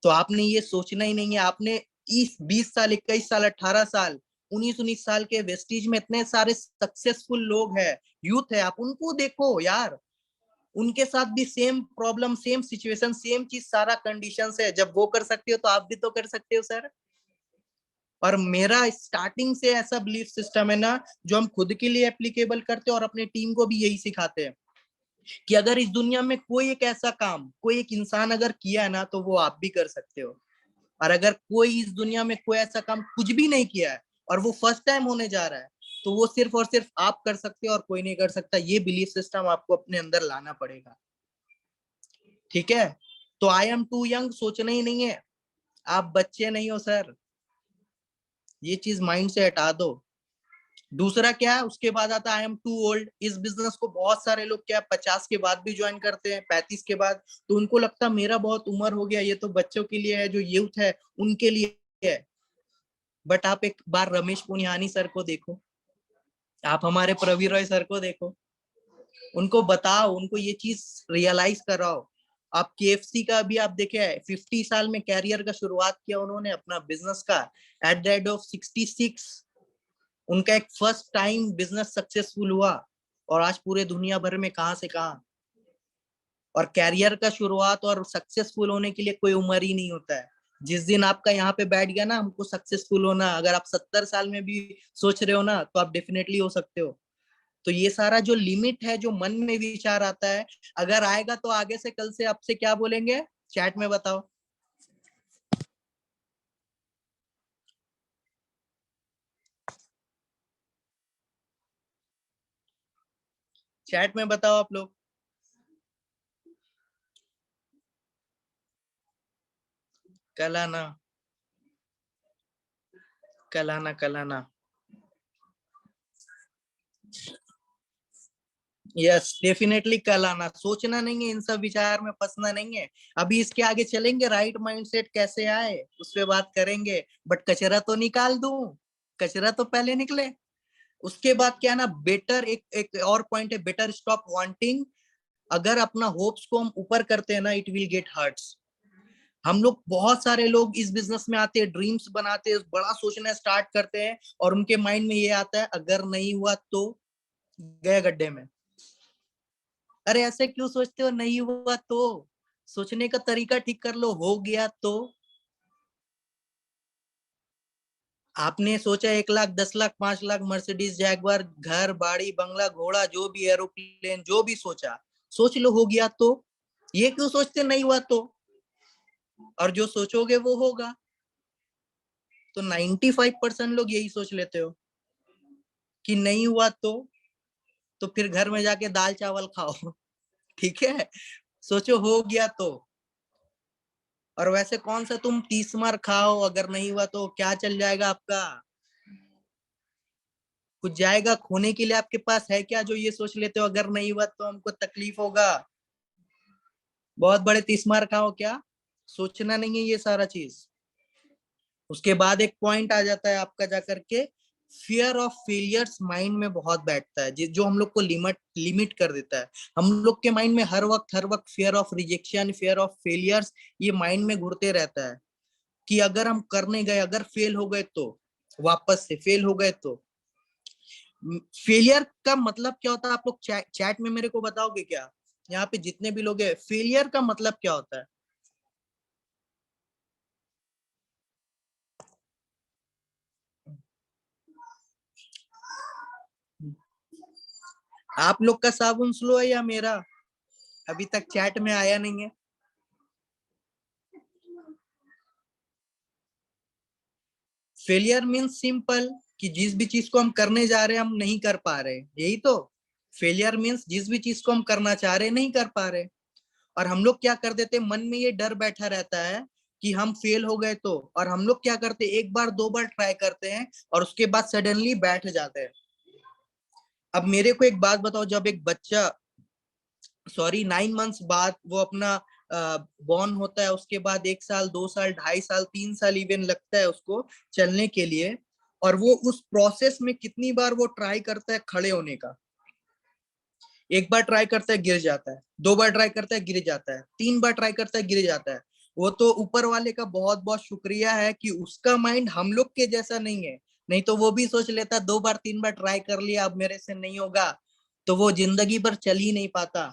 Speaker 1: तो आपने ये सोचना ही नहीं है। आपने इस 20 साल, 21 साल, 18 साल, 19 साल के वेस्टीज में इतने सारे सक्सेसफुल लोग हैं, यूथ है, आप उनको देखो यार। उनके साथ भी same problem, same situation, same चीज, सारा कंडीशंस है। जब वो कर सकते हो तो आप भी तो कर सकते हो सर। और मेरा स्टार्टिंग से ऐसा बिलीफ सिस्टम है ना, जो हम खुद के लिए एप्लीकेबल करते हैं और अपने टीम को भी यही सिखाते हैं, कि अगर इस दुनिया में कोई एक ऐसा काम, कोई एक इंसान अगर किया है ना, तो वो आप भी कर सकते हो। और अगर कोई इस दुनिया में कोई ऐसा काम कुछ भी नहीं किया है और वो फर्स्ट टाइम होने जा रहा है, तो वो सिर्फ और सिर्फ आप कर सकते हो और कोई नहीं कर सकता। ये बिलीफ सिस्टम आपको अपने अंदर लाना पड़ेगा, ठीक है। तो आई एम टू यंग सोचना ही नहीं है, आप बच्चे नहीं हो सर, ये चीज माइंड से हटा दो। दूसरा क्या है, उसके बाद आता है आई एम टू ओल्ड। इस बिजनेस को बहुत सारे लोग क्या 50 के बाद भी ज्वाइन करते हैं, 35 के बाद। तो उनको लगता है मेरा बहुत उम्र हो गया, ये तो बच्चों के लिए है, जो यूथ है उनके लिए है। बट आप एक बार रमेश पुनियानी सर को देखो, आप हमारे प्रवीण रॉय सर को देखो, उनको बताओ, उनको ये चीज रियलाइज कराओ। आप केएफसी का भी आप देखे, 50 साल में कैरियर का शुरुआत किया उन्होंने अपना बिजनेस का। एट द एज ऑफ 66 उनका एक फर्स्ट टाइम बिजनेस सक्सेसफुल हुआ, और आज पूरे दुनिया भर में कहां से कहां। और कैरियर का शुरुआत और सक्सेसफुल होने के लिए कोई उम्र ही नहीं होता है। जिस दिन आपका यहाँ पे बैठ गया ना, हमको सक्सेसफुल होना, अगर आप 70 साल में भी सोच रहे हो ना, तो आप डेफिनेटली हो सकते हो। तो ये सारा जो लिमिट है, जो मन में विचार आता है, अगर आएगा तो आगे से कल से आपसे क्या बोलेंगे, चैट में बताओ। चैट में बताओ आप लोग। कल आना, कल आना, कल आना। यस, डेफिनेटली कल आना। सोचना नहीं है, इन सब विचार में फंसना नहीं है। अभी इसके आगे चलेंगे, राइट माइंडसेट कैसे आए उस पे बात करेंगे। बट कचरा तो निकाल दूं, कचरा तो पहले निकले। उसके बाद क्या ना, बेटर एक और पॉइंट है, बेटर स्टॉप वांटिंग। अगर अपना होप्स को हम ऊपर करते हैं ना, इट विल गेट हर्ट्स। हम लोग, बहुत सारे लोग इस बिजनेस में आते हैं, ड्रीम्स बनाते हैं, बड़ा सोचना स्टार्ट करते हैं, और उनके माइंड में ये आता है, अगर नहीं हुआ तो गए गड्ढे में। अरे ऐसे क्यों सोचते हो, नहीं हुआ तो? सोचने का तरीका ठीक कर लो, हो गया तो। आपने सोचा 1 लाख, 10 लाख, 5 लाख, मर्सिडीज, जैगवार, घर, बाड़ी, बंगला, घोड़ा, जो भी, एरोप्लेन, जो भी सोचा, सोच लो, हो गया तो। ये क्यों सोचते नहीं हुआ तो? और जो सोचोगे वो होगा। तो 95% लोग यही सोच लेते हो कि नहीं हुआ तो फिर घर में जाके दाल चावल खाओ। ठीक है, सोचो हो गया तो। और वैसे कौन सा तुम 30 मार खाओ, अगर नहीं हुआ तो क्या चल जाएगा आपका? कुछ जाएगा खोने के लिए आपके पास है क्या, जो ये सोच लेते हो अगर नहीं हुआ तो हमको तकलीफ होगा? बहुत बड़े 30 मार खाओ क्या? सोचना नहीं है ये सारा चीज। उसके बाद एक पॉइंट आ जाता है आपका जाकर के, फियर ऑफ फेलियर्स माइंड में बहुत बैठता है, जो हम लोग को लिमिट कर देता है। हम लोग के माइंड में हर वक्त fear of rejection, fear of failures, ये माइंड में घुरते रहता है कि अगर हम करने गए, अगर फेल हो गए तो, वापस से फेल हो गए तो। फेलियर का मतलब क्या होता है, आप लोग चैट में मेरे को बताओगे क्या? यहाँ पे जितने भी लोग हैं, फेलियर का मतलब क्या होता है? आप लोग का साबुन स्लो है या मेरा? अभी तक चैट में आया नहीं है। फेलियर मीन्स सिंपल, कि जिस भी चीज को हम करने जा रहे हैं हम नहीं कर पा रहे, यही तो। फेलियर मीन्स जिस भी चीज को हम करना चाह रहे नहीं कर पा रहे। और हम लोग क्या कर देते, मन में ये डर बैठा रहता है कि हम फेल हो गए तो। और हम लोग क्या करते, एक बार दो बार ट्राई करते हैं और उसके बाद सडनली बैठ जाते हैं। अब मेरे को एक बात बताओ, जब एक बच्चा, सॉरी, 9 मंथ्स बाद वो अपना बॉर्न होता है, उसके बाद 1 साल, 2 साल, 2.5 साल, 3 साल इवन लगता है उसको चलने के लिए। और वो उस प्रोसेस में कितनी बार वो ट्राई करता है खड़े होने का। एक बार ट्राई करता है गिर जाता है, 2 बार ट्राई करता है गिर जाता है, 3 बार ट्राई करता है गिर जाता है। वो तो ऊपर वाले का बहुत बहुत शुक्रिया है कि उसका माइंड हम लोग के जैसा नहीं है। नहीं तो वो भी सोच लेता, 2 बार 3 बार ट्राई कर लिया, अब मेरे से नहीं होगा, तो वो जिंदगी भर चल ही नहीं पाता।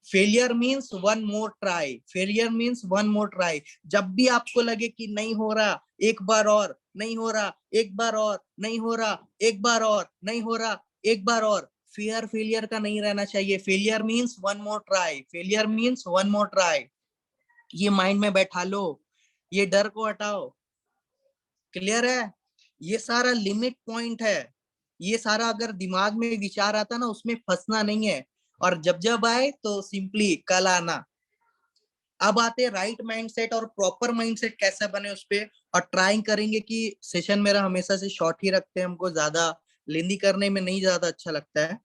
Speaker 1: Failure means one more try, failure means one more try. जब भी आपको लगे कि नहीं हो रहा, एक बार और, नहीं हो रहा, एक बार और, नहीं हो रहा, एक बार और, नहीं हो रहा, एक बार और, फियर फेलियर का नहीं रहना चाहिए। Failure means one more try, failure means one more try. ये माइंड में बैठा लो, ये डर को हटाओ। क्लियर है? ये सारा लिमिट पॉइंट है। ये सारा अगर दिमाग में विचार आता ना, उसमें फंसना नहीं है। और जब जब आए तो सिंपली कल आना। अब आते हैं राइट माइंडसेट और प्रॉपर माइंडसेट कैसे बने उस पे। और ट्राई करेंगे कि सेशन मेरा हमेशा से शॉर्ट ही रखते हैं, हमको ज्यादा लेंदी करने में नहीं ज्यादा अच्छा लगता है।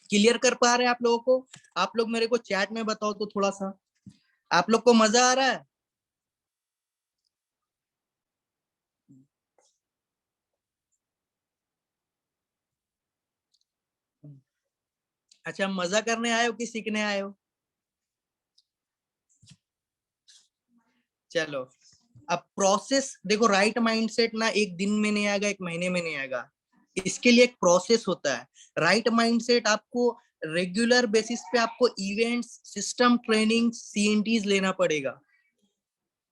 Speaker 1: क्लियर कर पा रहे हैं आप लोगों को? आप लोग मेरे को चैट में बताओ तो थोड़ा सा, आप लोग को मजा आ रहा है? अच्छा, मजा करने आए हो कि सीखने आए हो? चलो, अब प्रोसेस देखो, राइट माइंडसेट ना एक दिन में नहीं आएगा, एक महीने में नहीं आएगा। इसके लिए एक प्रोसेस होता है। राइट माइंडसेट आपको रेगुलर बेसिस पे, आपको इवेंट्स, सिस्टम, ट्रेनिंग, सीएनटीज लेना पड़ेगा।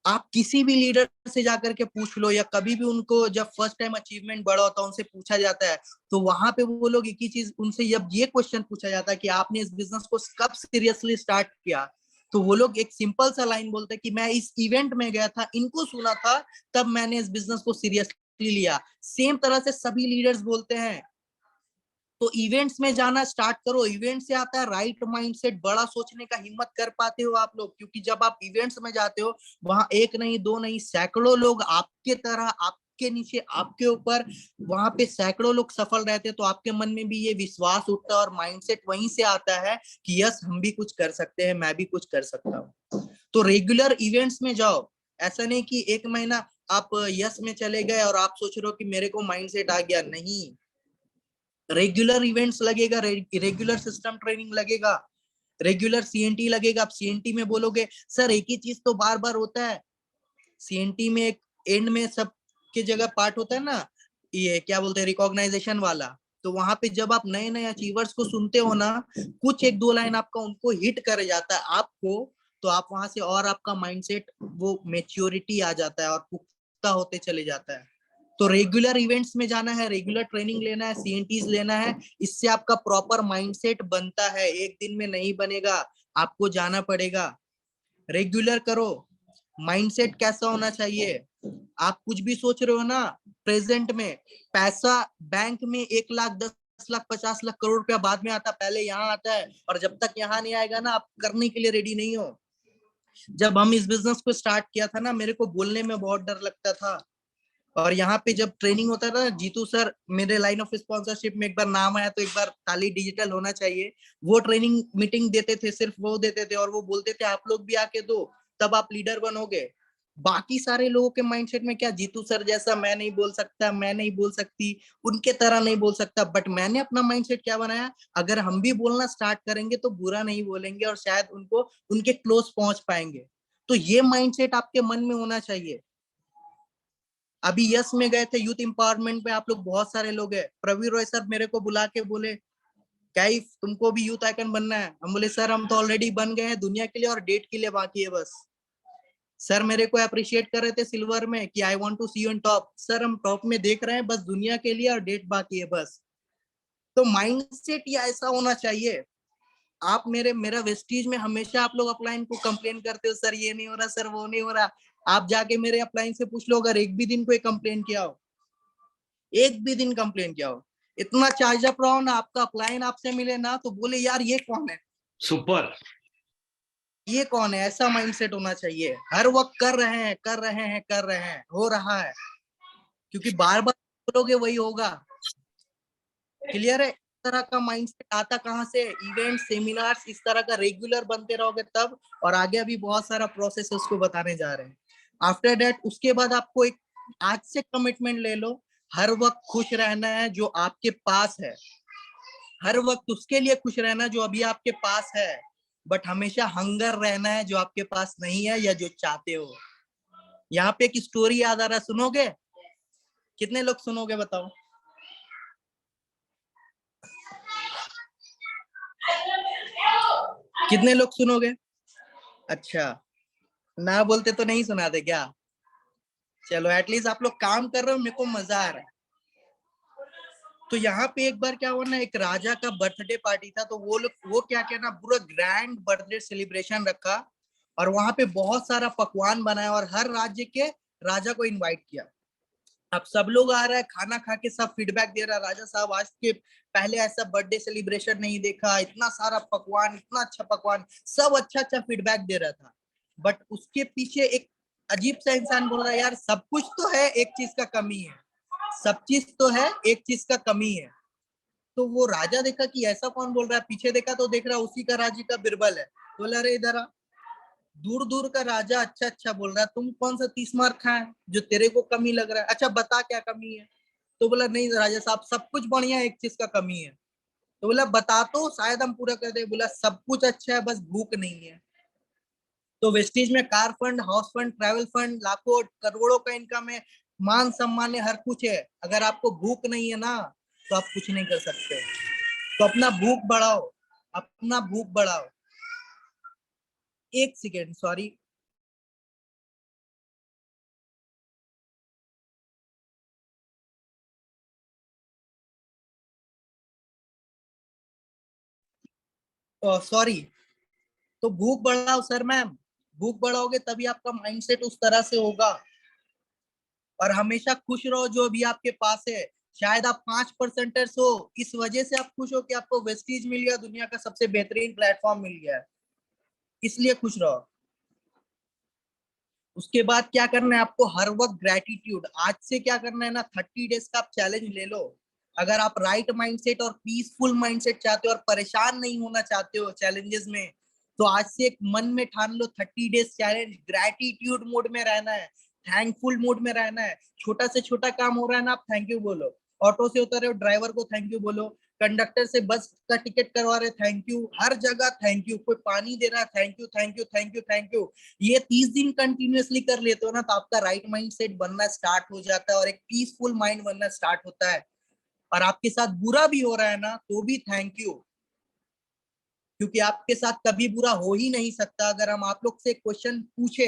Speaker 1: आप किसी भी लीडर से जाकर के पूछ लो, या कभी भी उनको जब फर्स्ट टाइम अचीवमेंट बड़ा होता है उनसे पूछा जाता है, तो वहां पे वो लोग एक ही चीज उनसे, जब ये क्वेश्चन पूछा जाता है कि आपने इस बिजनेस को कब सीरियसली स्टार्ट किया, तो वो लोग एक सिंपल सा लाइन बोलते हैं कि मैं इस इवेंट में गया था, इनको सुना था, तब मैंने इस बिजनेस को सीरियसली लिया। सेम तरह से सभी लीडर्स बोलते हैं। तो इवेंट्स में जाना स्टार्ट करो। इवेंट से आता है राइट माइंडसेट, बड़ा सोचने का हिम्मत कर पाते हो आप लोग, क्योंकि जब आप इवेंट्स में जाते हो, वहां एक नहीं, दो नहीं, सैकड़ों लोग आपके तरह, आपके नीचे, आपके ऊपर, वहां पे सैकड़ों लोग सफल रहते हैं। तो आपके मन में भी ये विश्वास उठता है और माइंडसेट वहीं से आता है कि यस, हम भी कुछ कर सकते हैं, मैं भी कुछ कर सकता हूँ। तो रेगुलर इवेंट्स में जाओ। ऐसा नहीं कि एक महीना, आप यस में चले गए और आप सोच रहे हो कि मेरे को माइंडसेट आ गया, नहीं। रेगुलर इवेंट्स लगेगा, रेगुलर सिस्टम ट्रेनिंग लगेगा, रेगुलर सीएनटी लगेगा। आप सीएनटी में बोलोगे सर एक ही चीज तो बार बार होता है। सीएनटी में एक एंड में सब के जगह पार्ट होता है ना, ये क्या बोलते हैं, रिकॉग्नाइजेशन वाला। तो वहां पे जब आप नए नए अचीवर्स को सुनते हो ना, कुछ एक दो लाइन आपका उनको हिट कर जाता है आपको, तो आप वहां से और आपका माइंडसेट वो मेच्योरिटी आ जाता है और पुख्ता होते चले जाता है। तो रेगुलर इवेंट्स में जाना है, रेगुलर ट्रेनिंग लेना है, सीएनटीज लेना है, इससे आपका प्रॉपर माइंडसेट बनता है। एक दिन में नहीं बनेगा, आपको जाना पड़ेगा। रेगुलर करो। माइंडसेट कैसा होना चाहिए, आप कुछ भी सोच रहे हो ना प्रेजेंट में, पैसा बैंक में 1 लाख 10 लाख 50 लाख करोड़ रुपया बाद में आता, पहले यहाँ आता है। और जब तक यहाँ नहीं आएगा ना, आप करने के लिए रेडी नहीं हो। जब हम इस बिजनेस को स्टार्ट किया था ना, मेरे को बोलने में बहुत डर लगता था। और यहाँ पे जब ट्रेनिंग होता था, जीतू सर मेरे लाइन ऑफ स्पॉन्सरशिप में एक बार नाम आया तो एक बार ताली डिजिटल होना चाहिए। वो ट्रेनिंग मीटिंग देते थे, सिर्फ वो देते थे, और वो बोलते थे आप लोग भी आके दो, तब आप लीडर बनोगे। बाकी सारे लोगों के माइंडसेट में क्या, जीतू सर जैसा मैं नहीं बोल सकता, मैं नहीं बोल सकती, उनके तरह नहीं बोल सकता। बट मैंने अपना माइंडसेट क्या बनाया, अगर हम भी बोलना स्टार्ट करेंगे तो बुरा नहीं बोलेंगे और शायद उनको उनके क्लोज पहुंच पाएंगे। तो ये माइंडसेट आपके मन में होना चाहिए। अभी यस में गए थे यूथ एम्पावरमेंट में, आप लोग बहुत सारे लोग हैं। प्रवीण रॉय सर मेरे को बुला के बोले गाइस तुमको भी यूथ आइकन बनना है। हम बोले सर हम तो ऑलरेडी बन गए हैं, दुनिया के लिए और डेट के लिए बाकी है बस। सर मेरे को अप्रिशिएट कर रहे थे सिल्वर में कि I want to see you in top. Sir हम टॉप में देख रहे हैं, बस दुनिया के लिए और डेट बाकी है बस। तो माइंडसेट ये ऐसा होना चाहिए। आप मेरा वेस्टीज में हमेशा आप लोग अपलाइन को कंप्लेन करते हो, सर ये नहीं हो रहा, सर वो नहीं हो रहा। आप जाके मेरे अपलाइन से पूछ लो, अगर एक भी दिन कोई कंप्लेन किया हो, एक भी दिन कंप्लेन किया हो, इतना चार्ज अप रहो ना, आपका अपलाइन आपसे मिले ना तो बोले यार ये कौन है,
Speaker 2: सुपर।
Speaker 1: ये कौन है। ऐसा माइंडसेट होना चाहिए। हर वक्त कर रहे हैं, कर रहे हैं, कर रहे हैं, हो रहा है। क्योंकि बार बार करोगे वही होगा। क्लियर है। इस तरह का माइंडसेट आता कहाँ से, इवेंट सेमिनार्स इस तरह का रेगुलर बनते रहोगे तब। और आगे अभी बहुत सारा प्रोसेस उसको बताने जा रहे हैं। आफ्टर दैट उसके बाद आपको एक आज से कमिटमेंट ले लो, हर वक्त खुश रहना है जो आपके पास है। हर वक्त उसके लिए खुश रहना जो अभी आपके पास है, बट हमेशा हंगर रहना है जो आपके पास नहीं है या जो चाहते हो। यहाँ पे एक स्टोरी याद आ रहा है, सुनोगे? कितने लोग सुनोगे बताओ? कितने लोग सुनोगे? अच्छा, ना बोलते तो नहीं सुनाते क्या? चलो एटलीस्ट आप लोग काम कर रहे हो, मेरे को मजा आ रहा है। तो यहाँ पे एक बार क्या हुआ ना, एक राजा का बर्थडे पार्टी था। तो वो क्या किया ना, पूरा ग्रैंड बर्थडे सेलिब्रेशन रखा और वहां पे बहुत सारा पकवान बनाया और हर राज्य के राजा को इनवाइट किया। अब सब लोग आ रहा है, खाना खा के सब फीडबैक दे रहा है, राजा साहब आज के पहले ऐसा बर्थडे सेलिब्रेशन नहीं देखा, इतना सारा पकवान, इतना अच्छा पकवान, सब अच्छा अच्छा फीडबैक दे रहा था। बट उसके पीछे एक अजीब सा इंसान बोल रहा है, यार सब कुछ तो है, एक चीज का कमी है। सब चीज तो है, एक चीज का कमी है। तो वो राजा देखा कि ऐसा कौन बोल रहा है, पीछे देखा तो देख रहा उसी का राज्य का बिरबल है। बोला अरे इधर आ। दूर दूर का राजा अच्छा अच्छा बोल रहा है, तुम कौन सा 30 मार खाए जो तेरे को कमी लग रहा है, अच्छा बता क्या कमी है। तो बोला नहीं राजा साहब सब कुछ बढ़िया है, एक चीज का कमी है। तो बोला बता तो शायद हम पूरा कर दे। बोला सब कुछ अच्छा है, बस भूख नहीं है। तो वेस्टीज में car fund, house fund, travel fund, लाखों करोड़ों का इनकम है, मान सम्मान है, हर कुछ है। अगर आपको भूख नहीं है ना तो आप कुछ नहीं कर सकते। तो अपना भूख बढ़ाओ, अपना भूख बढ़ाओ। एक सेकेंड सॉरी। सॉरी। तो भूख बढ़ाओ सर मैम, भूख बढ़ाओगे तभी आपका माइंडसेट उस तरह से होगा। और हमेशा खुश रहो जो अभी आपके पास है। शायद आप 5% हो, इस वजह से आप खुश हो कि आपको वेस्टीज मिल गया, दुनिया का सबसे बेहतरीन प्लेटफॉर्म मिल गया है, इसलिए खुश रहो। उसके बाद क्या करना है आपको, हर वक्त ग्रेटिट्यूड। आज से क्या करना है ना, 30 डेज का आप चैलेंज ले लो। अगर आप राइट माइंडसेट और पीसफुल माइंडसेट चाहते हो और परेशान नहीं होना चाहते हो चैलेंजेस में, तो आज से एक मन में ठान लो 30 डेज चैलेंज, ग्रेटिट्यूड मोड में रहना है। थैंकफुल मूड में रहना है। छोटा से छोटा काम हो रहा है ना, आप थैंक यू बोलो। ऑटो से उतर रहे हो, ड्राइवर को थैंक यू बोलो। कंडक्टर से बस का टिकट करवा रहे, थैंक यू। हर जगह थैंक यू। कोई पानी दे रहा है, thank you thank you thank you thank you. ये 30 दिन कंटिन्यूअसली कर लेते हो ना, तो आपका राइट माइंड सेट बनना स्टार्ट हो जाता है और एक पीसफुल माइंड बनना स्टार्ट होता है। और आपके साथ बुरा भी हो रहा है ना, तो भी थैंक यू, क्योंकि आपके साथ कभी बुरा हो ही नहीं सकता। अगर हम आप लोग से क्वेश्चन पूछे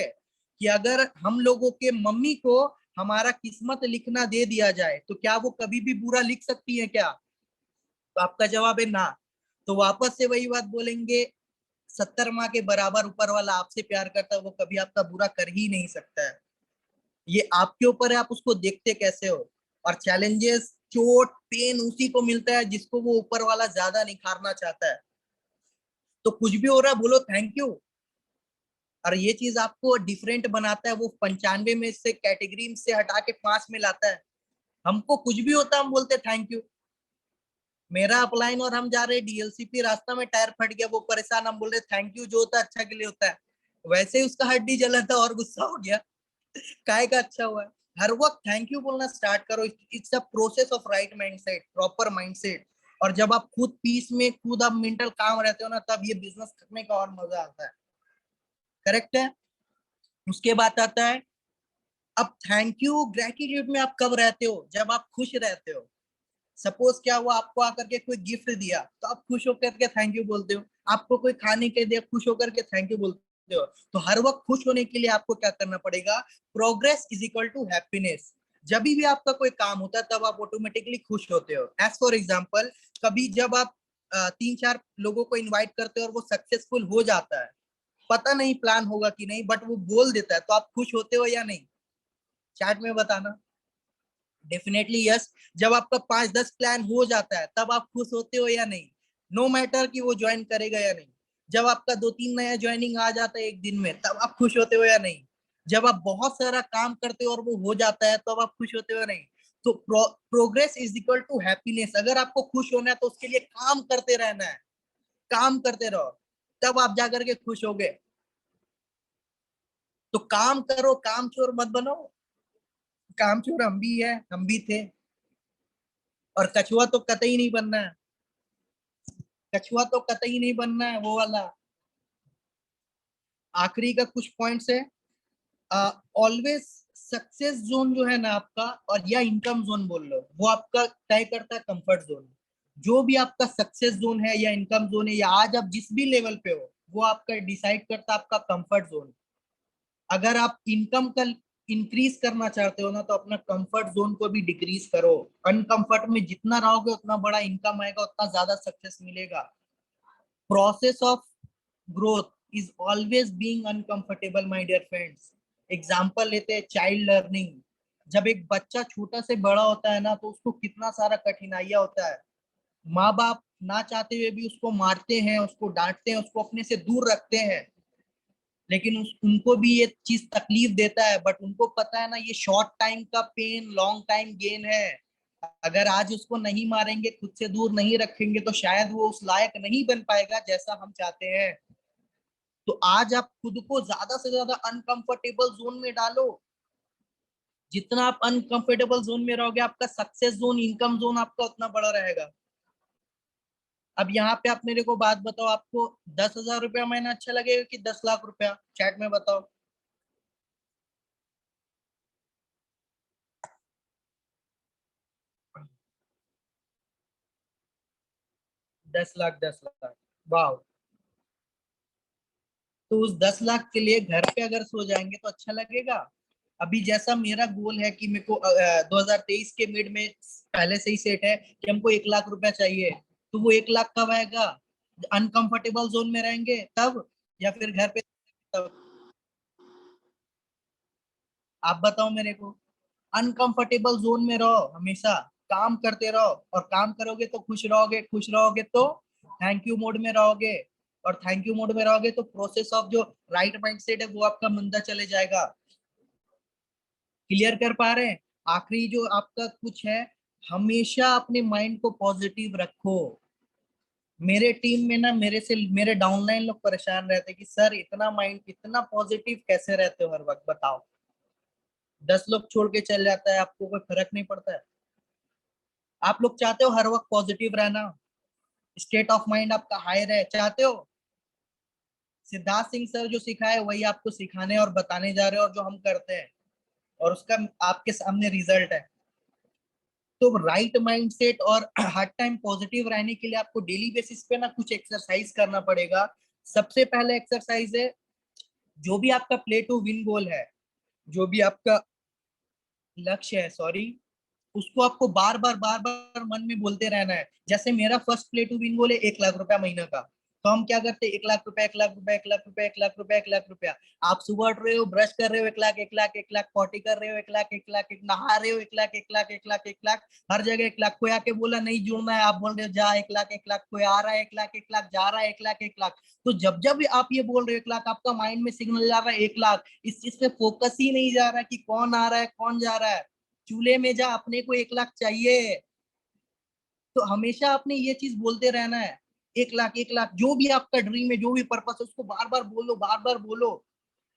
Speaker 1: कि अगर हम लोगों के मम्मी को हमारा किस्मत लिखना दे दिया जाए, तो क्या वो कभी भी बुरा लिख सकती है क्या? तो आपका जवाब है ना। तो वापस से वही बात बोलेंगे, 70 माँ के बराबर ऊपर वाला आपसे प्यार करता है, वो कभी आपका बुरा कर ही नहीं सकता है। ये आपके ऊपर है, आप उसको देखते कैसे हो। और चैलेंजेस, चोट, पेन उसी को मिलता है जिसको वो ऊपर वाला ज्यादा निखारना चाहता है। तो कुछ भी हो रहा है, बोलो थैंक यू। और ये चीज आपको डिफरेंट बनाता है, वो 95 में से कैटेगरी से हटा के 5 में लाता है। हमको कुछ भी होता है, हम बोलते थैंक यू। मेरा अपलाइन और हम जा रहे डीएलसीपी, रास्ता में टायर फट गया, वो परेशान, हम बोल रहे थैंक यू, जो होता है अच्छा के लिए होता है। वैसे ही उसका हड्डी जला था और गुस्सा हो गया, काय का अच्छा हुआ है। हर वक्त थैंक यू बोलना स्टार्ट करो। It's a process of right mindset, proper mindset. और जब आप खुद पीस में, खुद आप मेंटल काम रहते हो ना, तब ये बिजनेस करने का और मजा आता है। करेक्ट है। उसके बाद आता है, अब थैंक यू ग्रेटिट्यूड में आप कब रहते हो? जब आप खुश रहते हो। सपोज क्या हुआ, आपको आकर के कोई गिफ्ट दिया, तो आप खुश होकर के थैंक यू बोलते हो। आपको कोई खाने के दिया, खुश होकर के थैंक यू बोलते हो। तो हर वक्त खुश होने के लिए आपको क्या करना पड़ेगा? Progress is equal to happiness. जब भी आपका कोई काम होता है, तब आप ऑटोमेटिकली खुश होते हो। एज फॉर एग्जाम्पल, कभी जब आप 3-4 लोगों को इन्वाइट करते हो और वो सक्सेसफुल हो जाता है, पता नहीं प्लान होगा कि नहीं, बट वो बोल देता है, तो आप खुश होते हो या नहीं? चैट में बताना। Definitely yes. जब आपका 5-10 प्लान हो जाता है, तब आप खुश होते हो या नहीं? नो मैटर कि वो ज्वाइन करेगा या नहीं। जब आपका 2-3 नया ज्वाइनिंग आ जाता है एक दिन में, तब आप खुश होते हो या नहीं? जब आप बहुत सारा काम करते हो और वो हो जाता है, तब आप खुश होते हो या नहीं? तो progress is equal to happiness. अगर आपको खुश होना है, तो उसके लिए काम करते रहना है। काम करते रहो, तब आप जाकर के खुश होगे। तो काम करो, काम चोर मत बनो। काम चोर हम भी है, हम भी थे। और कछुआ तो कतई नहीं बनना है। कछुआ तो कतई नहीं बनना है, वो वाला। आखिरी का कुछ पॉइंट्स है। ऑलवेज सक्सेस जोन जो है ना आपका, और या इनकम जोन बोल लो, वो आपका तय करता है कंफर्ट जोन। जो भी आपका सक्सेस जोन है या इनकम जोन है, या आज आप जिस भी लेवल पे हो, वो आपका डिसाइड करता है आपका कंफर्ट जोन। अगर आप इनकम का इंक्रीज करना चाहते हो ना, तो अपना कंफर्ट जोन को भी डिक्रीज करो। अनकंफर्ट में जितना रहोगे, उतना बड़ा इनकम आएगा, उतना ज्यादा सक्सेस मिलेगा। Process of growth is always being uncomfortable, my dear friends. Example लेते हैं चाइल्ड लर्निंग। जब एक बच्चा छोटा से बड़ा होता है ना, तो उसको कितना सारा कठिनाइयां होता है। माँ बाप ना चाहते हुए भी उसको मारते हैं, उसको डांटते हैं, उसको अपने से दूर रखते हैं। लेकिन उनको भी ये चीज तकलीफ देता है, बट उनको पता है ना, ये शॉर्ट टाइम का पेन, लॉन्ग टाइम गेन है। अगर आज उसको नहीं मारेंगे, खुद से दूर नहीं रखेंगे, तो शायद वो उस लायक नहीं बन पाएगा जैसा हम चाहते हैं। तो आज आप खुद को ज्यादा से ज्यादा अनकंफर्टेबल जोन में डालो। जितना आप अनकंफर्टेबल जोन में रहोगे, आपका सक्सेस जोन, इनकम जोन आपका उतना बड़ा रहेगा। अब यहाँ पे आप मेरे को बात बताओ, आपको 10,000 रुपया महीना अच्छा लगेगा कि 10 लाख रुपया? चैट में बताओ। 10 लाख, 10 लाख, वाह। तो उस 10 लाख के लिए घर पे अगर सो जाएंगे तो अच्छा लगेगा? अभी जैसा मेरा गोल है कि मेरे को 2023 के मिड में पहले से ही सेट है कि हमको 1 लाख रुपया चाहिए। तो वो 1 लाख कब आएगा? अनकंफर्टेबल जोन में रहेंगे तब, या फिर घर पे तब? आप बताओ मेरे को। अनकंफर्टेबल जोन में रहो हमेशा, काम करते रहो। और काम करोगे तो खुश रहोगे, खुश रहोगे तो थैंक यू मोड में रहोगे। और थैंक यू मोड में रहोगे तो प्रोसेस ऑफ जो राइट माइंडसेट है, वो आपका मंदा चले जाएगा। क्लियर कर पा रहे हैं? आखिरी जो आपका कुछ है, हमेशा अपने माइंड को पॉजिटिव रखो। मेरे टीम में ना, मेरे डाउनलाइन लोग परेशान रहते कि सर इतना माइंड, इतना पॉजिटिव कैसे रहते हो हर वक्त, बताओ। 10 लोग छोड़ के चल जाता है, आपको कोई फर्क नहीं पड़ता है। आप लोग चाहते हो हर वक्त पॉजिटिव रहना, स्टेट ऑफ माइंड आपका हाई रहे, चाहते हो? सिद्धार्थ सिंह सर जो सिखाए वही आपको सिखाने और बताने जा रहे हो, और जो हम करते हैं, और उसका आपके सामने रिजल्ट है। तो राइट माइंडसेट और हर टाइम पॉजिटिव रहने के लिए आपको डेली बेसिस पे ना कुछ एक्सरसाइज करना पड़ेगा। सबसे पहले एक्सरसाइज है, जो भी आपका प्ले टू विन गोल है, जो भी आपका लक्ष्य है, सॉरी, उसको आपको बार बार मन में बोलते रहना है। जैसे मेरा फर्स्ट प्ले टू विन गोल है 1 लाख रुपया महीना का, तो हम क्या करते हैं, 1 लाख रुपया, 1 लाख रुपया, 1 लाख रुपया, 1 लाख रुपया, 1 लाख रुपया। आप सुबह उठ रहे हो, ब्रश कर रहे हो, 1 लाख, 1 लाख, 1 लाख, पॉटी कर रहे हो, 1 लाख, 1 लाख, नहा रहे हो, 1 लाख, 1 लाख, 1 लाख, 1 लाख, हर जगह 1 लाख। कोई आके बोला नहीं जुड़ना है, आप बोल रहे हो जा 1 लाख, 1 लाख, कोई आ रहा है 1 लाख, 1 लाख, जा रहा है 1 लाख, 1 लाख। तो जब जब भी आप ये बोल रहे हो 1 लाख, आपका माइंड में सिग्नल जा रहा है 1 लाख। इस चीज पे फोकस ही नहीं जा रहा कि कौन आ रहा है कौन जा रहा है। चूल्हे में जा, अपने को 1 लाख चाहिए। तो हमेशा आपने ये चीज बोलते रहना है, 1 लाख, 1 लाख, जो भी आपका ड्रीम है, जो भी पर्पस है, उसको बार बार बोलो, बार बार बोलो।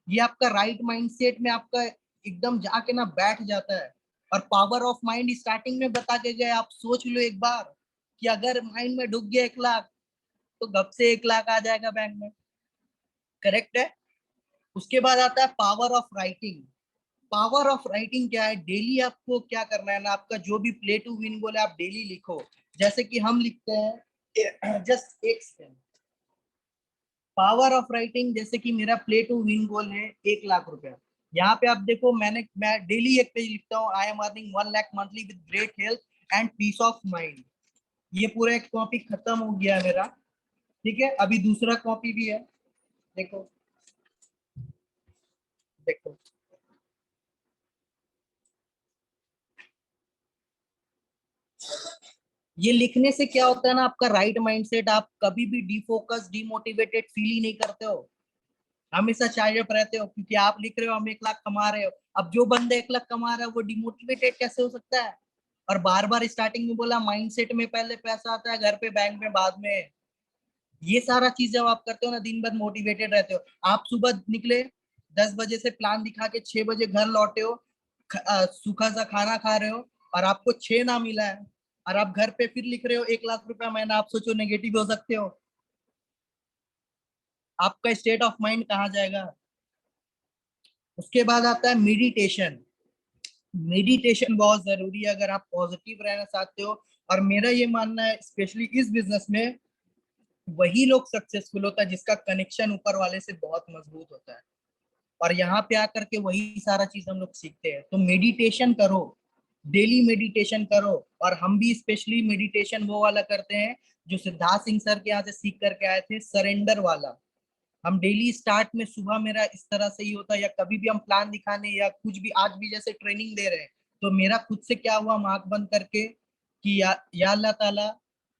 Speaker 1: ये आपका राइट माइंडसेट में आपका एकदम जाके ना बैठ जाता है। और पावर ऑफ माइंड स्टार्टिंग में बता के गए, आप सोच लो एक बार कि अगर माइंड में ढुक गया 1 लाख, तो गप से 1 लाख आ जाएगा बैंक में। करेक्ट है। उसके बाद आता है power of writing. Power of writing क्या है, डेली आपको क्या करना है ना, आपका जो भी प्ले टू विन गोल है आप डेली लिखो। जैसे कि हम लिखते हैं, जस्ट एक सेकंड। पावर ऑफ राइटिंग, जैसे कि मेरा प्ले टू विन गोल है 1 लाख रुपया। यहाँ पे आप देखो, मैं डेली एक पेज लिखता हूँ, I am earning 1 lakh monthly with great health and peace of mind. ये पूरा एक कॉपी खत्म हो गया मेरा। ठीक है, अभी दूसरा कॉपी भी है, देखो देखो। ये लिखने से क्या होता है ना, आपका राइट माइंडसेट, आप कभी भी डिफोकस डिमोटिवेटेड फील ही नहीं करते हो, हमेशा चार्ज रहते हो, क्योंकि आप लिख रहे हो हम 1 लाख कमा रहे हो। अब जो बंदा 1 लाख कमा रहा है वो डिमोटिवेटेड कैसे हो सकता है? और बार बार स्टार्टिंग में बोला, माइंडसेट में पहले पैसा आता है, घर पे बैंक में बाद में। ये सारा चीज जब आप करते हो ना, दिन भर मोटिवेटेड रहते हो। आप सुबह निकले 10 बजे से, प्लान दिखा के 6 बजे घर लौटे हो, सूखा सा खाना खा रहे हो, और आपको 6 ना मिला है, और आप घर पे फिर लिख रहे हो 1 लाख रुपया महीना, आप सोचो नेगेटिव हो सकते हो? आपका स्टेट ऑफ माइंड कहाँ जाएगा? उसके बाद आता है मेडिटेशन। मेडिटेशन बहुत जरूरी है अगर आप पॉजिटिव रहना चाहते हो। और मेरा ये मानना है, स्पेशली इस बिजनेस में, वही लोग सक्सेसफुल होता है जिसका कनेक्शन ऊपर वाले से बहुत मजबूत होता है। और यहाँ पे आकर के वही सारा चीज हम लोग सीखते हैं। तो मेडिटेशन करो, डेली मेडिटेशन करो। और हम भी स्पेशली मेडिटेशन वो वाला करते हैं जो सिद्धार्थ सिंह सर के यहाँ से सीख करके आए थे, सरेंडर वाला। हम डेली स्टार्ट में सुबह मेरा इस तरह से ही होता है, या कभी भी हम प्लान दिखाने या कुछ भी, आज भी जैसे ट्रेनिंग दे रहे हैं, तो मेरा खुद से क्या हुआ, हम आंख बंद करके कि या अल्लाह ताला,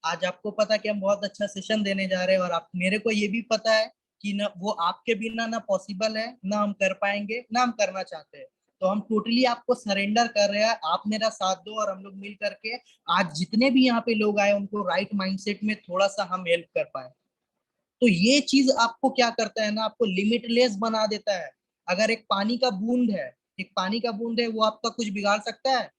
Speaker 1: आज आपको पता कि हम बहुत अच्छा सेशन देने जा रहे हैं, और आप, मेरे को ये भी पता है कि ना वो आपके बिना ना पॉसिबल है, ना हम कर पाएंगे, ना हम करना चाहते हैं। तो हम टोटली आपको सरेंडर कर रहे हैं, आप मेरा साथ दो, और हम लोग मिल करके आज जितने भी यहाँ पे लोग आए उनको राइट माइंडसेट में थोड़ा सा हम हेल्प कर पाए। तो ये चीज आपको क्या करता है ना, आपको लिमिटलेस बना देता है। अगर एक पानी का बूंद है, एक पानी का बूंद है, वो आपका कुछ बिगाड़ सकता है?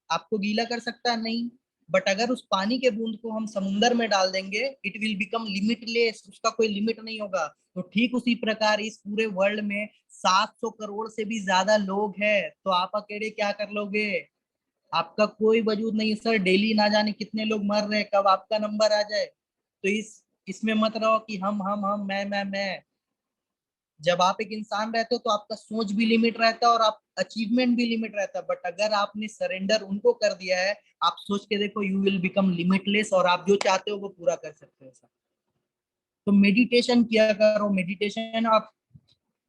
Speaker 1: आपको गीला कर सकता है? नहीं। बट अगर उस पानी के बूंद को हम समुंदर में डाल देंगे, इट विल बिकम लिमिटलेस, उसका कोई लिमिट नहीं होगा। तो ठीक उसी प्रकार इस पूरे वर्ल्ड में 700 करोड़ से भी ज्यादा लोग हैं, तो आप अकेले क्या कर लोगे? आपका कोई वजूद नहीं है सर, डेली ना जाने कितने लोग मर रहे हैं, कब आपका नंबर आ जाए। तो इसमें मत रहो कि हम मैं। जब आप एक इंसान रहते हो तो आपका सोच भी लिमिट रहता है और आप अचीवमेंट भी लिमिट रहता है। बट अगर आपने सरेंडर उनको कर दिया है, आप सोच के देखो, यू विल बिकम लिमिटलेस, और आप जो चाहते हो वो पूरा कर सकते हो सर। तो मेडिटेशन किया करो। मेडिटेशन आप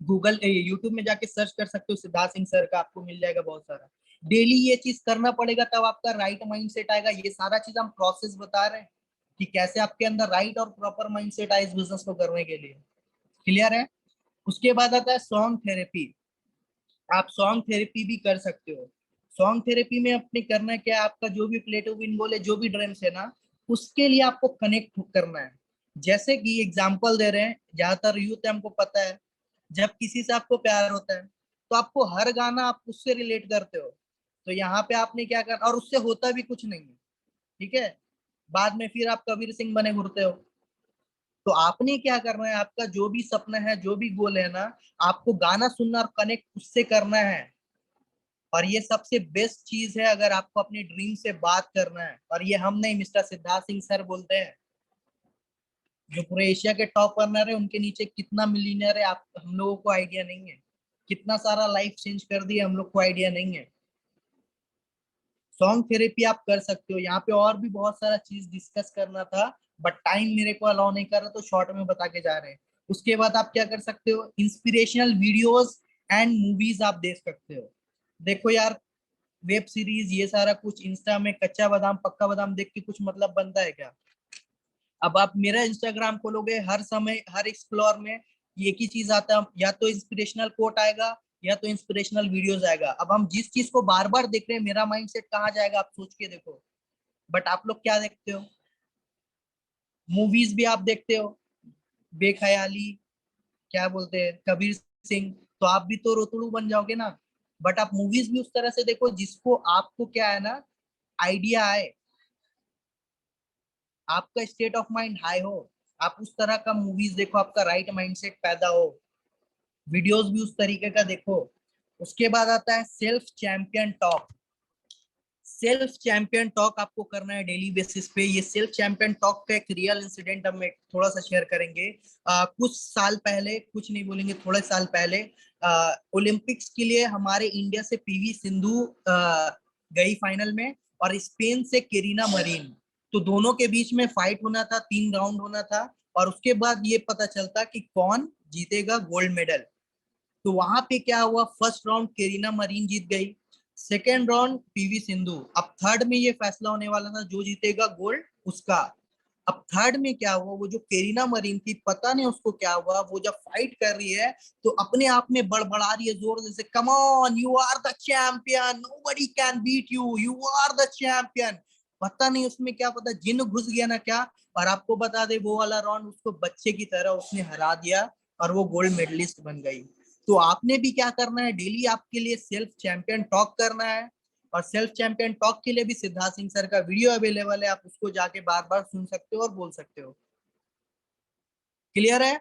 Speaker 1: गूगल यूट्यूब में जाके सर्च कर सकते हो, सिद्धार्थ सिंह सर का आपको मिल जाएगा बहुत सारा। डेली ये चीज करना पड़ेगा, तब आपका राइट माइंडसेट आएगा। ये सारा चीज हम प्रोसेस बता रहे हैं कि कैसे आपके अंदर राइट और प्रॉपर माइंडसेट आए इस बिजनेस को करने के लिए। क्लियर है? उसके बाद आता है सॉन्ग थेरेपी। आप सॉन्ग थेरेपी भी कर सकते हो। सॉन्ग थेरेपी में अपने करना क्या है, आपका जो भी प्ले टू विन गोल है, जो भी ड्रीम्स है ना, उसके लिए आपको कनेक्ट करना है। जैसे कि एग्जांपल दे रहे हैं, ज्यादातर यूथ है, हमको पता है, जब किसी से आपको प्यार होता है, तो आपको हर गाना आप उससे रिलेट करते हो। तो यहाँ पे आपने क्या करना, और उससे होता भी कुछ नहीं है, ठीक है। बाद में फिर आप कबीर सिंह बने घूरते हो। तो आपने क्या करना है, आपका जो भी सपना है, जो भी गोल है ना, आपको गाना सुनना और कनेक्ट उससे करना है। और ये सबसे बेस्ट चीज है अगर आपको अपनी ड्रीम से बात करना है। और ये हम नहीं, मिस्टर सिद्धार्थ सिंह सर बोलते हैं, जो पूरे एशिया के टॉप अर्नर है, उनके नीचे कितना मिलीनियर है आप हम लोगों को आइडिया नहीं है। कितना सारा लाइफ चेंज कर दिया हम लोग को आइडिया नहीं है। सॉन्ग थेरेपी आप कर सकते हो। यहाँ पे और भी बहुत सारा चीज डिस्कस करना था, बट टाइम मेरे को अलाउ नहीं कर रहा, तो शॉर्ट में बता के जा रहे हैं। उसके बाद आप क्या कर सकते हो, इंस्पिरेशनल वीडियोस एंड मूवीज आप देख सकते हो। देखो यार, वेब सीरीज ये सारा कुछ इंस्टा में कच्चा बादाम पक्का बादाम देख के कुछ मतलब बनता है क्या? अब आप मेरा इंस्टाग्राम खोलोगे, हर समय हर एक्सप्लोर में एक ही चीज आता है, या तो इंस्पिरेशनल कोट आएगा या तो इंस्पिरेशनल वीडियोस आएगा। अब हम जिस चीज को बार बार देख रहे हैं, मेरा माइंडसेट कहाँ जाएगा आप सोच के देखो। बट आप लोग क्या देखते हो, मूवीज भी आप देखते हो, बेख्याली, क्या बोलते हैं, कबीर सिंह, तो आप भी तो रोतड़ू बन जाओगे ना। बट आप मूवीज भी उस तरह से देखो जिसको आपको क्या है ना, आइडिया आए, आपका स्टेट ऑफ माइंड हाई हो, आप उस तरह का मूवीज देखो, आपका राइट माइंडसेट पैदा हो। वीडियोस भी उस तरीके का देखो। उसके बाद आता है self champion talk. Self champion talk आपको करना है डेली बेसिस पे। ये सेल्फ चैंपियन टॉक का एक रियल इंसिडेंट हम एक थोड़ा सा शेयर करेंगे। कुछ साल पहले, कुछ नहीं बोलेंगे, थोड़े साल पहले ओलंपिक्स के लिए हमारे इंडिया से पीवी सिंधु गई फाइनल में, और स्पेन से केरिना मरीन। तो दोनों के बीच में फाइट होना था, 3 राउंड होना था, और उसके बाद ये पता चलता कि कौन जीतेगा गोल्ड मेडल। तो वहां पे क्या हुआ, फर्स्ट राउंड केरिना मरीन जीत गई, सेकेंड राउंड पीवी सिंधु। अब थर्ड में ये फैसला होने वाला था, जो जीतेगा गोल्ड उसका। अब थर्ड में क्या हुआ, वो जो केरिना मरीन थी, पता नहीं उसको क्या हुआ, वो जब फाइट कर रही है तो अपने आप में बड़बड़ा रही है जोर से, come on you are the champion, nobody can beat you, you are the champion. पता नहीं उसमें क्या, पता जिन्न घुस गया ना क्या। और आपको बता दे, वो वाला राउंड उसको बच्चे की तरह उसने हरा दिया, और वो गोल्ड मेडलिस्ट बन गई। तो आपने भी क्या करना है, डेली आपके लिए सेल्फ चैंपियन टॉक करना है। और सेल्फ चैंपियन टॉक के लिए भी सिद्धार्थ सिंह सर का वीडियो अवेलेबल है, आप उसको जाके बार बार सुन सकते हो और बोल सकते हो। क्लियर है?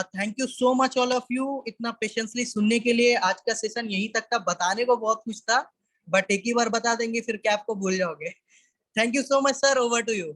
Speaker 1: Thank you so much all of you, इतना पेशेंसली सुनने के लिए। आज का सेशन यहीं तक था, बताने को बहुत कुछ था, बट एक ही बार बता देंगे फिर क्या आपको भूल जाओगे। Thank you so much sir, over to you.